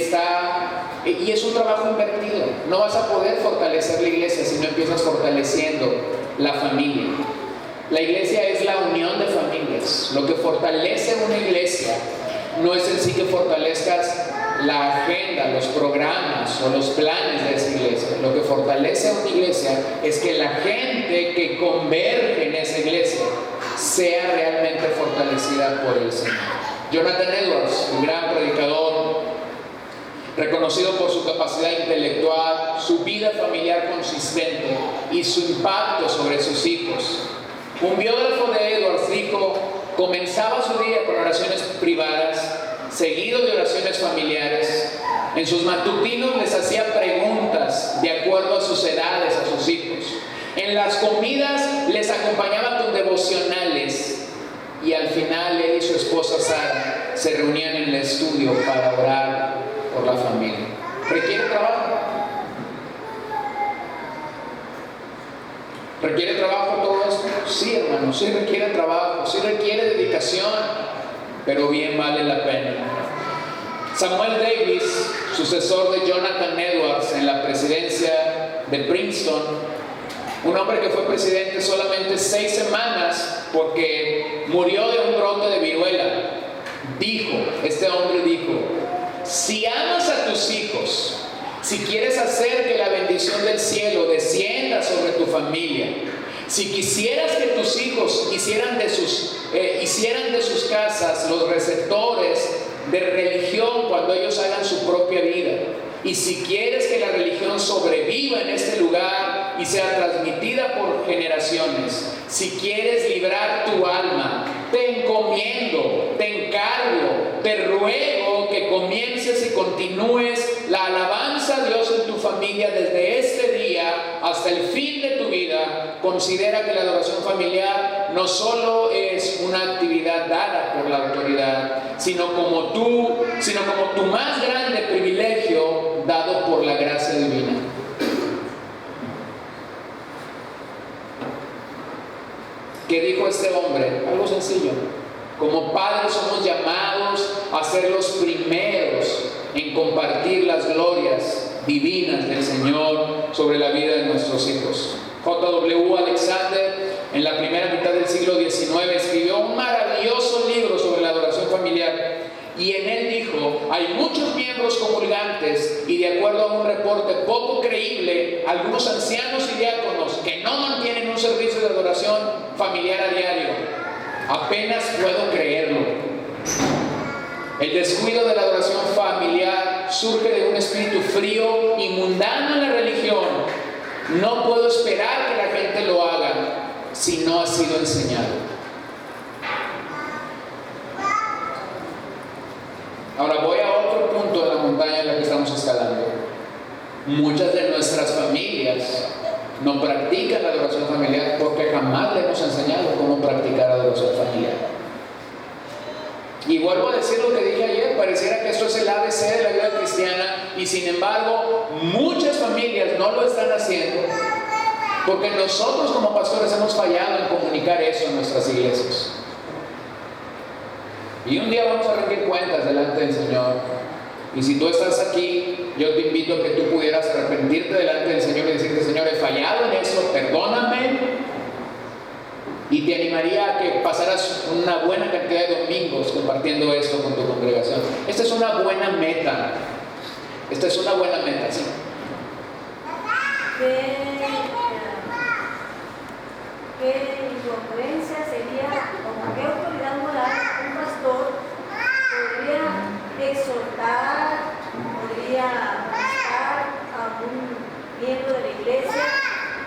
es un trabajo invertido. No vas a poder fortalecer la iglesia si no empiezas fortaleciendo la familia. La iglesia es la unión de familias. Lo que fortalece una iglesia no es en sí que fortalezcas la agenda, los programas o los planes de esa iglesia. Lo que fortalece a una iglesia es que la gente que converge en esa iglesia sea realmente fortalecida por el Señor. Jonathan Edwards, un gran predicador, reconocido por su capacidad intelectual, su vida familiar consistente y su impacto sobre sus hijos. Un biógrafo de Edwards dijo: comenzaba su día con oraciones privadas, seguido de oraciones familiares. En sus matutinos les hacía preguntas de acuerdo a sus edades a sus hijos. En las comidas les acompañaba con devocionales. y al final él y su esposa Sara se reunían en el estudio para orar por la familia. ¿Requiere trabajo? ¿Requiere trabajo todo esto? Sí, hermano, sí requiere trabajo, sí requiere dedicación, pero bien vale la pena. Samuel Davis, sucesor de Jonathan Edwards en la presidencia de Princeton, un hombre que fue presidente solamente 6 semanas porque murió de un brote de viruela, este hombre dijo, si amas a tus hijos, si quieres hacer que la bendición del cielo descienda sobre tu familia, si quisieras que tus hijos hicieran de sus casas los receptores de religión cuando ellos hagan su propia vida, y si quieres que la religión sobreviva en este lugar y sea transmitida por generaciones, si quieres librar tu alma, te encomiendo, te encargo, te ruego que comiences y continúes la alabanza a Dios en tu familia desde este día hasta el fin de tu vida. Considera que la adoración familiar no solo es una actividad dada por la autoridad, sino como tu más grande privilegio dado por la gracia divina. ¿Qué dijo este hombre? Algo sencillo. Como padres somos llamados a ser los primeros en compartir las glorias divinas del Señor sobre la vida de nuestros hijos. J.W. Alexander, en la primera mitad del siglo XIX, escribió un maravilloso libro sobre la adoración familiar. Y en él dijo, hay muchos miembros comulgantes y de acuerdo a un reporte poco creíble, algunos ancianos y diáconos que no mantienen un servicio de adoración familiar a diario. Apenas puedo creerlo. El descuido de la adoración familiar surge de un espíritu frío y mundano en la religión. No puedo esperar que la gente lo haga si no ha sido enseñado. Ahora voy a otro punto de la montaña en la que estamos escalando. Muchas de nuestras familias no practican la adoración familiar porque jamás le hemos enseñado cómo practicar adoración familiar. Y vuelvo a decir lo que dije ayer, pareciera que esto es el ABC de la vida cristiana y sin embargo muchas familias no lo están haciendo porque nosotros como pastores hemos fallado en comunicar eso en nuestras iglesias. Y un día vamos a rendir cuentas delante del Señor. Y si tú estás aquí, yo te invito a que tú pudieras arrepentirte delante del Señor y decirte, Señor, he fallado en eso, perdóname. Y te animaría a que pasaras una buena cantidad de domingos compartiendo esto con tu congregación. Esta es una buena meta. Esta es una buena meta, ¿sí? ¿Qué incongruencia sería, o con qué autoridad moral un pastor podría exhortar, podría amonestar a un miembro de la iglesia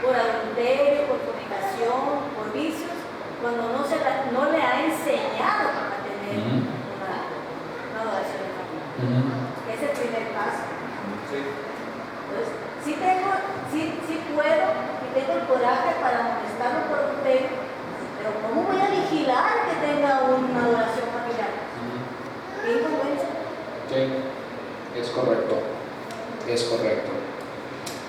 por adulterio, por fornicación, por vicios, cuando no le ha enseñado a tener una adoración de familia? Es el primer paso. Entonces, sí puedo y tengo el coraje para amonestarlo por adulterio, pero ¿cómo voy a vigilar que tenga una adoración familiar? ¿Qué incongruencia? Sí, es correcto. Es correcto.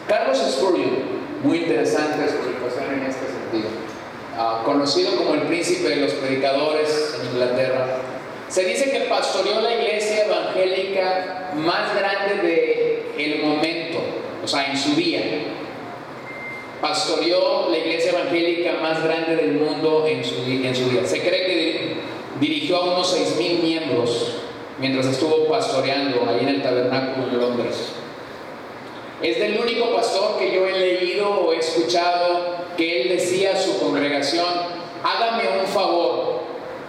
Carlos Spurgeon, muy interesante su situación en este sentido. Conocido como el príncipe de los predicadores en Inglaterra, se dice que pastoreó la iglesia evangélica más grande del momento, o sea, en su día. Pastoreó la iglesia evangélica más grande del mundo en su día. Se cree que dirigió a unos 6,000 miembros mientras estuvo pastoreando ahí en el tabernáculo en Londres. Es del único pastor que yo he leído o he escuchado que él decía a su congregación, hágame un favor,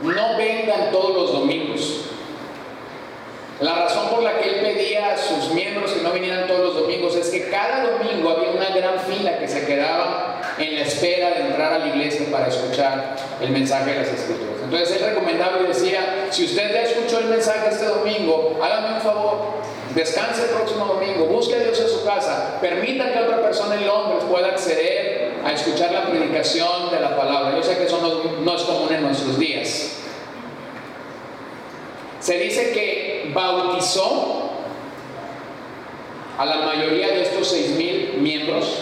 no vengan todos los domingos. La razón por la que él pedía a sus miembros que no vinieran todos los domingos es que cada domingo había una gran fila que se quedaba en la espera de entrar a la iglesia para escuchar el mensaje de las Escrituras. Entonces él recomendaba y decía, si usted ya escuchó el mensaje este domingo, hágame un favor, descanse el próximo domingo, busque a Dios en su casa, permita que otra persona en Londres pueda acceder a escuchar la predicación de la palabra. Yo sé que eso no es común en nuestros días, Se dice que bautizó a la mayoría de estos 6,000 miembros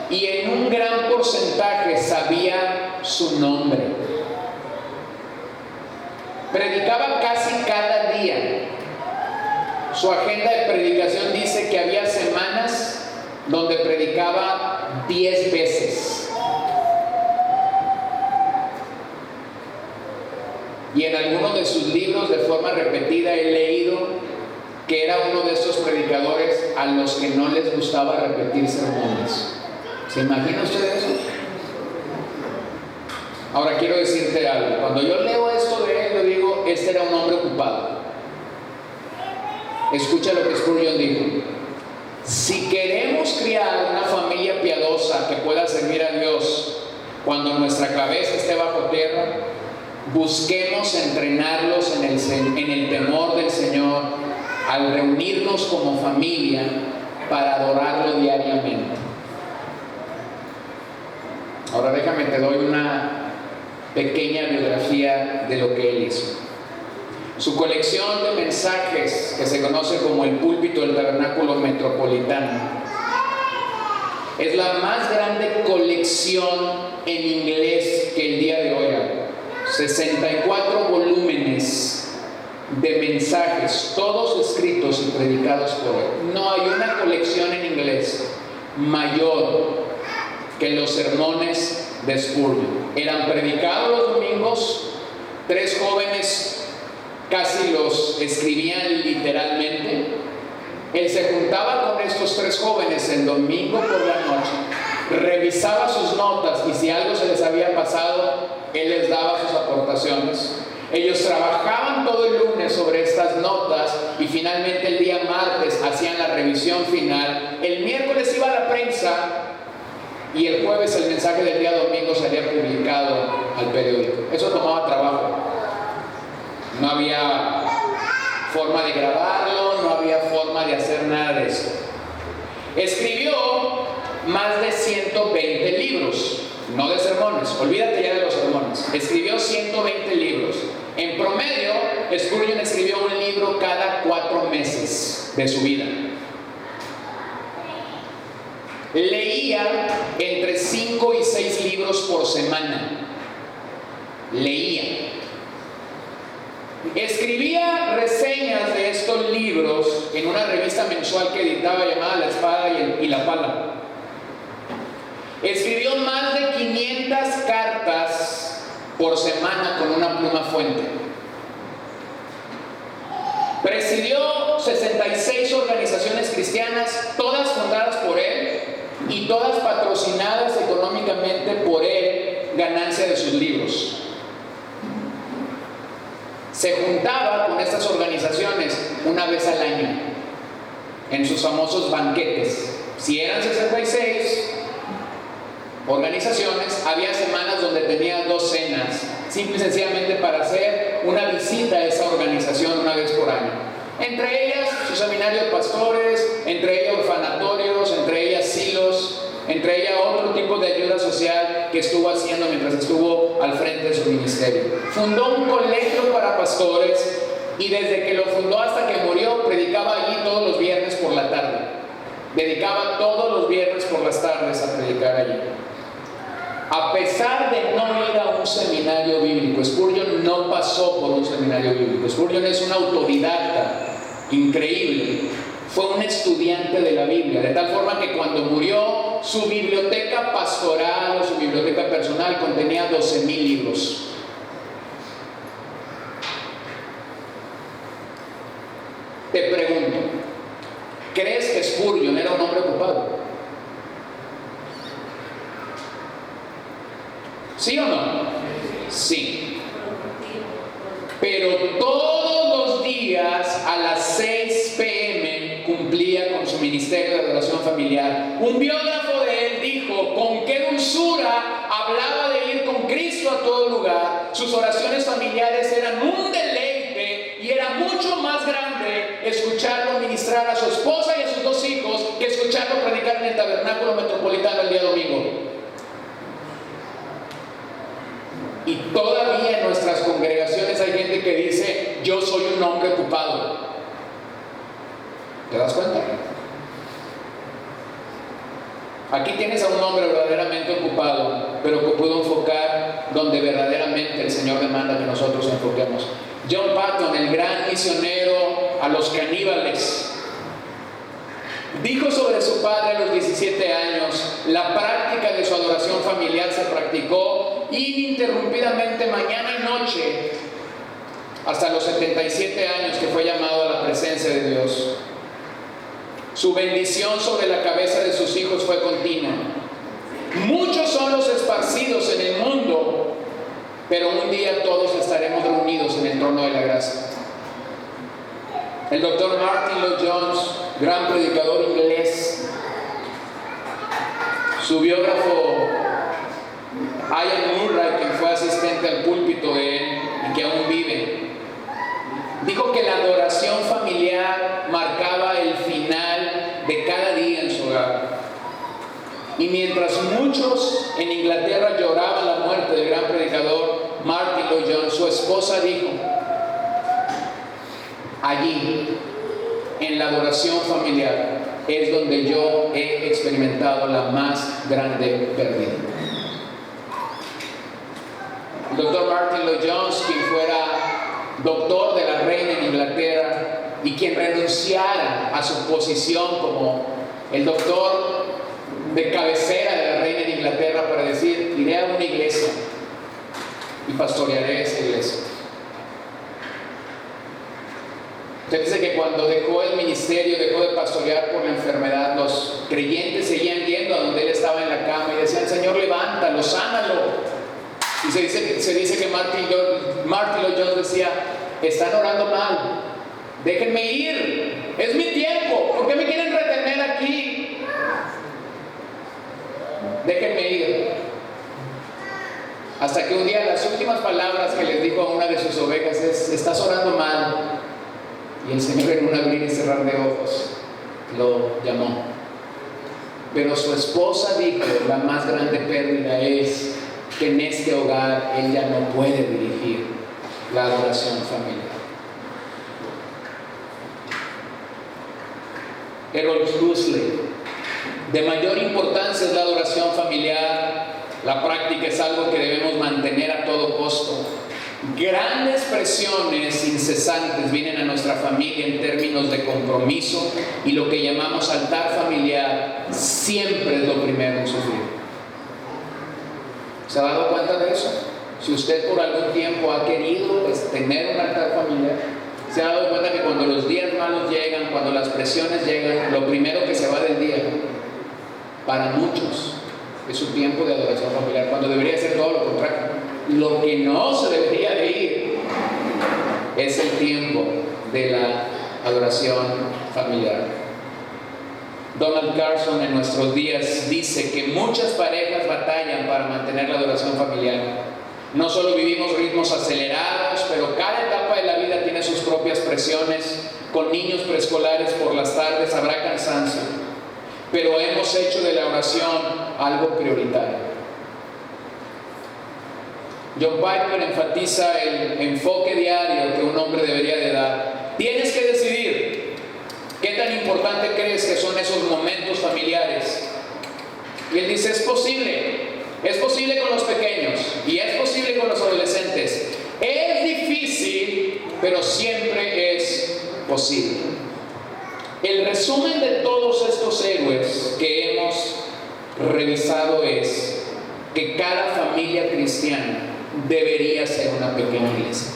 y en un gran porcentaje sabía su nombre. Predicaba casi cada día. Su agenda de predicación dice que había semanas donde predicaba 10 veces. Y en algunos de sus libros, de forma repetida, he leído que era uno de estos predicadores a los que no les gustaba repetir sermones. ¿Se imagina usted eso? Ahora quiero decirte algo. Cuando yo leo esto de él, yo digo, este era un hombre ocupado. Escucha lo que Spurgeon dijo. Si queremos criar una familia piadosa que pueda servir a Dios cuando nuestra cabeza esté bajo tierra, busquemos entrenarlos en el temor del Señor al reunirnos como familia para adorarlo diariamente. Ahora déjame, te doy una pequeña biografía de lo que él hizo. Su colección de mensajes, que se conoce como el Púlpito del Tabernáculo Metropolitano, es la más grande colección en inglés que el día de hoy hay. 64 volúmenes de mensajes, todos escritos y predicados por él. No hay una colección en inglés mayor que los sermones de Spurgeon. Eran predicados los domingos. 3 jóvenes casi los escribían literalmente. Él se juntaba con estos 3 jóvenes el domingo por la noche, revisaba sus notas y si algo se les había pasado, él les daba sus aportaciones. Ellos trabajaban todo el lunes sobre estas notas y finalmente el día martes hacían la revisión final. El miércoles iba a la prensa y el jueves el mensaje del día domingo salía publicado al periódico. Eso tomaba trabajo. No había forma de grabarlo, no había forma de hacer nada de eso. Escribió más de 120 libros, no de sermones, olvídate ya de los sermones. Escribió 120 libros. En promedio, Spurgeon escribió un libro cada 4 meses de su vida. Leía entre 5 y 6 libros por semana. Leía. Escribía reseñas de estos libros en una revista mensual que editaba llamada La Espada y la Pala. Escribió más de 500 cartas por semana con una pluma fuente. Presidió 66 organizaciones cristianas, todas fundadas por él y todas patrocinadas económicamente por él, ganancia de sus libros. Se juntaba con estas organizaciones una vez al año en sus famosos banquetes. Si eran 66 organizaciones, había semanas donde tenía 2 cenas, simple y sencillamente para hacer una visita a esa organización una vez por año. Entre ellas su seminario de pastores, entre ellas orfanatorios, entre ellas silos, entre ellas otro tipo de ayuda social que estuvo haciendo mientras estuvo al frente de su ministerio. Fundó un colegio para pastores y desde que lo fundó hasta que murió predicaba allí todos los viernes por la tarde. Dedicaba todos los viernes por las tardes a predicar allí. A pesar de no ir a un seminario bíblico, Spurgeon no pasó por un seminario bíblico. Spurgeon es un autodidacta increíble. Fue un estudiante de la Biblia, de tal forma que cuando murió, su biblioteca pastoral o su biblioteca personal contenía 12,000 libros. Te pregunto, ¿crees que Spurgeon era un hombre ocupado? ¿Sí o no? Sí. Pero todos los días a las 6 p.m. cumplía con su ministerio de adoración familiar. Un biógrafo de él dijo con qué dulzura hablaba de ir con Cristo a todo lugar. Sus oraciones familiares eran un deleite y era mucho más grande escucharlo ministrar a su esposa y a sus 2 hijos que escucharlo predicar en el tabernáculo metropolitano el día domingo. Y todavía en nuestras congregaciones hay gente que que dice, yo soy un hombre ocupado. ¿Te das cuenta? Aquí tienes a un hombre verdaderamente ocupado, pero que pudo enfocar donde verdaderamente el Señor demanda que nosotros enfoquemos. John Patton, el gran misionero a los caníbales, dijo sobre su padre a los 17 años: la práctica de su adoración familiar se practicó ininterrumpidamente mañana y noche hasta los 77 años que fue llamado a la presencia de Dios. Su bendición sobre la cabeza de sus hijos fue continua. Muchos son los esparcidos en el mundo, pero un día todos estaremos reunidos en el trono de la gracia. El doctor Martin Lloyd-Jones, gran predicador inglés, su biógrafo Ian Murray, quien fue asistente al púlpito de él y que aún vive, dijo que la adoración familiar marcaba el final de cada día en su hogar. Y mientras muchos en Inglaterra lloraban la muerte del gran predicador Martin Lloyd-Jones, su esposa dijo: allí, en la adoración familiar, es donde yo he experimentado la más grande pérdida. El doctor Martin Lloyd-Jones, quien fuera doctor de la reina en Inglaterra y quien renunciara a su posición como el doctor de cabecera de la reina en Inglaterra para decir: iré a una iglesia y pastorearé esa iglesia. Usted dice que cuando dejó el ministerio, dejó de pastorear por la enfermedad, los creyentes seguían yendo a donde él estaba en la cama y decían: Señor, levántalo, sánalo. Y se dice que Martin Lloyd-Jones decía: están orando mal, déjenme ir, es mi tiempo, ¿por qué me quieren retener aquí? Déjenme ir. Hasta que un día las últimas palabras que les dijo a una de sus ovejas es: estás orando mal. Y el Señor, en un abrir y cerrar de ojos, lo llamó. Pero su esposa dijo: la más grande pérdida es que en este hogar él ya no puede dirigir la adoración familiar. Errol Huxley: de mayor importancia es la adoración familiar. La práctica es algo que debemos mantener a todo costo. Grandes presiones incesantes vienen a nuestra familia en términos de compromiso, y lo que llamamos altar familiar siempre es lo primero en sufrir. ¿Se ha dado cuenta de eso? Si usted por algún tiempo ha querido tener un altar familiar, se ha dado cuenta que cuando los días malos llegan, cuando las presiones llegan, lo primero que se va del día, para muchos, es su tiempo de adoración familiar, cuando debería ser todo lo contrario. Lo que no se debería de ir es el tiempo de la adoración familiar. Donald Carson en nuestros días dice que muchas parejas batallan para mantener la adoración familiar. No solo vivimos ritmos acelerados, pero cada etapa de la vida tiene sus propias presiones. Con niños preescolares por las tardes habrá cansancio, pero hemos hecho de la oración algo prioritario. John Piper enfatiza el enfoque diario que un hombre debería de dar. Tienes que decidir qué tan importante crees que son esos momentos familiares. Y él dice: es posible con los pequeños y es posible con los adolescentes. Es difícil, pero siempre es posible. El resumen de todos estos héroes que hemos revisado es que cada familia cristiana debería ser una pequeña iglesia.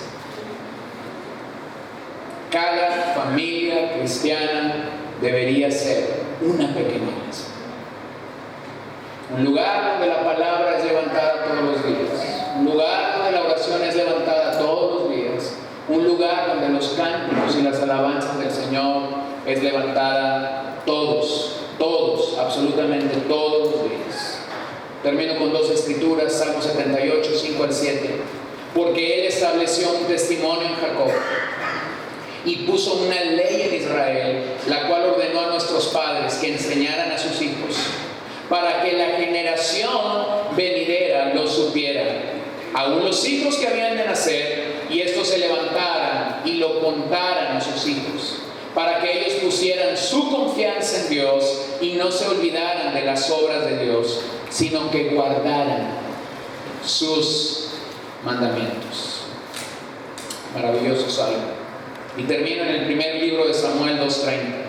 Cada familia cristiana debería ser una pequeña iglesia. Un lugar donde la palabra es levantada todos los días. Un lugar donde la oración es levantada todos los días. Un lugar donde los cánticos y las alabanzas del Señor es levantada todos, absolutamente todos los días. Termino con dos escrituras, Salmo 78, 5 al 7. Porque Él estableció un testimonio en Jacob y puso una ley en Israel, la cual ordenó a nuestros padres que enseñaran a sus hijos, para que la generación venidera lo supiera, aún los hijos que habían de nacer, y estos se levantaran y lo contaran a sus hijos, para que ellos pusieran su confianza en Dios y no se olvidaran de las obras de Dios, sino que guardaran sus mandamientos. Maravilloso salmo. Y termino en el primer libro de Samuel 2:30.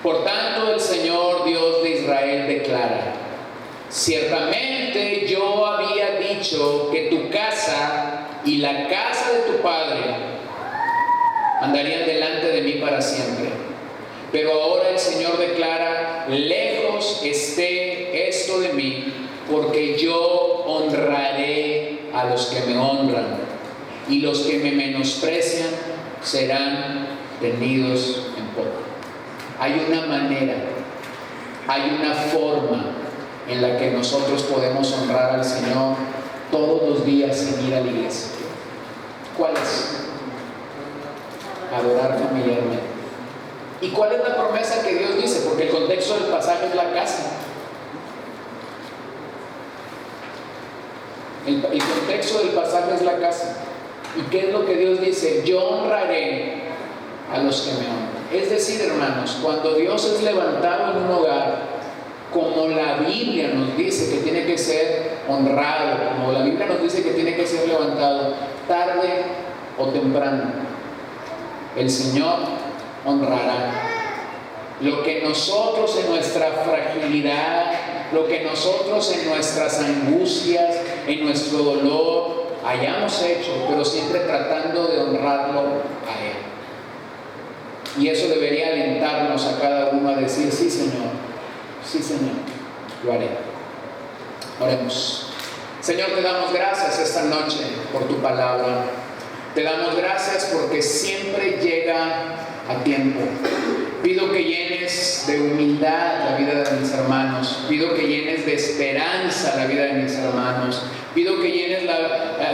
Por tanto, el Señor Dios de Israel declara: ciertamente yo había dicho que tu casa y la casa de tu padre andarían delante de mí para siempre. Pero ahora el Señor declara: lejos esté esto de mí, porque yo honraré a los que me honran, y los que me menosprecian serán tenidos en poco. Hay una manera, hay una forma en la que nosotros podemos honrar al Señor todos los días sin ir a la iglesia. ¿Cuál es? Adorar familiarmente. ¿Y cuál es la promesa que Dios dice? Porque el contexto del pasaje es la casa. El contexto del pasaje es la casa. ¿Y qué es lo que Dios dice? Yo honraré a los que me honran. Es decir, hermanos, cuando Dios es levantado en un hogar, como la Biblia nos dice que tiene que ser honrado, como la Biblia nos dice que tiene que ser levantado, tarde o temprano, el Señor honrará. Lo que nosotros en nuestra fragilidad, lo que nosotros en nuestras angustias, en nuestro dolor hayamos hecho, pero siempre tratando de honrarlo a Él. Y eso debería alentarnos a cada uno a decir: sí, Señor, lo haré. Oremos. Señor, te damos gracias esta noche por tu palabra. Te damos gracias porque siempre llega a tiempo. Pido que llenes de humildad la vida de mis hermanos. Pido que llenes de esperanza la vida de mis hermanos. Pido que llenes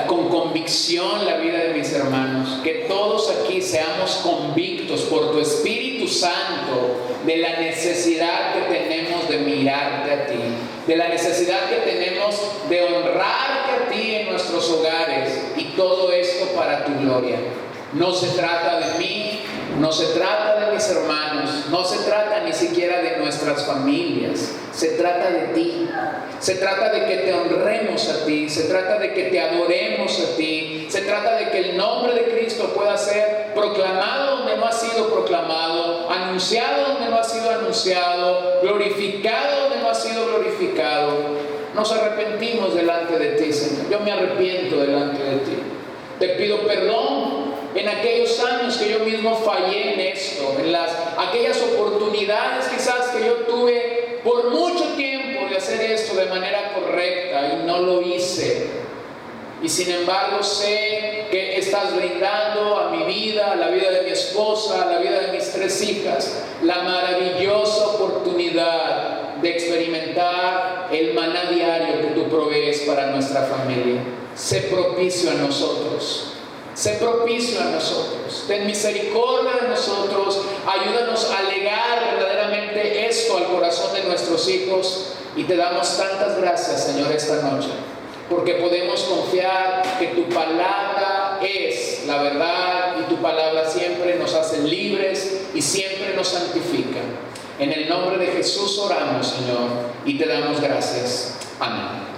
con convicción la vida de mis hermanos. Que todos aquí seamos convictos por tu Espíritu Santo de la necesidad que tenemos de mirarte a ti, de la necesidad que tenemos de honrarte a ti en nuestros hogares, y todo esto para tu gloria. No se trata de mí, no se trata de mis hermanos, no se trata ni siquiera de nuestras familias, se trata de ti. Se trata de que te honremos a ti, se trata de que te adoremos a ti, se trata de que el nombre de Cristo pueda ser proclamado donde no ha sido proclamado, anunciado donde no ha sido anunciado, glorificado donde no ha sido glorificado. Nos arrepentimos delante de ti, Señor. Yo me arrepiento delante de ti. Te pido perdón en aquellos años que yo mismo fallé en esto, en aquellas oportunidades quizás que yo tuve por mucho tiempo de hacer esto de manera correcta y no lo hice. Y sin embargo sé que estás brindando a mi vida, a la vida de mi esposa, a la vida de mis 3 hijas, la maravillosa oportunidad de experimentar el maná diario que tú provees para nuestra familia. Sé propicio a nosotros. Sé propicio a nosotros, ten misericordia de nosotros, ayúdanos a legar verdaderamente esto al corazón de nuestros hijos, y te damos tantas gracias, Señor, esta noche, porque podemos confiar que tu palabra es la verdad, y tu palabra siempre nos hace libres y siempre nos santifica. En el nombre de Jesús oramos, Señor, y te damos gracias. Amén.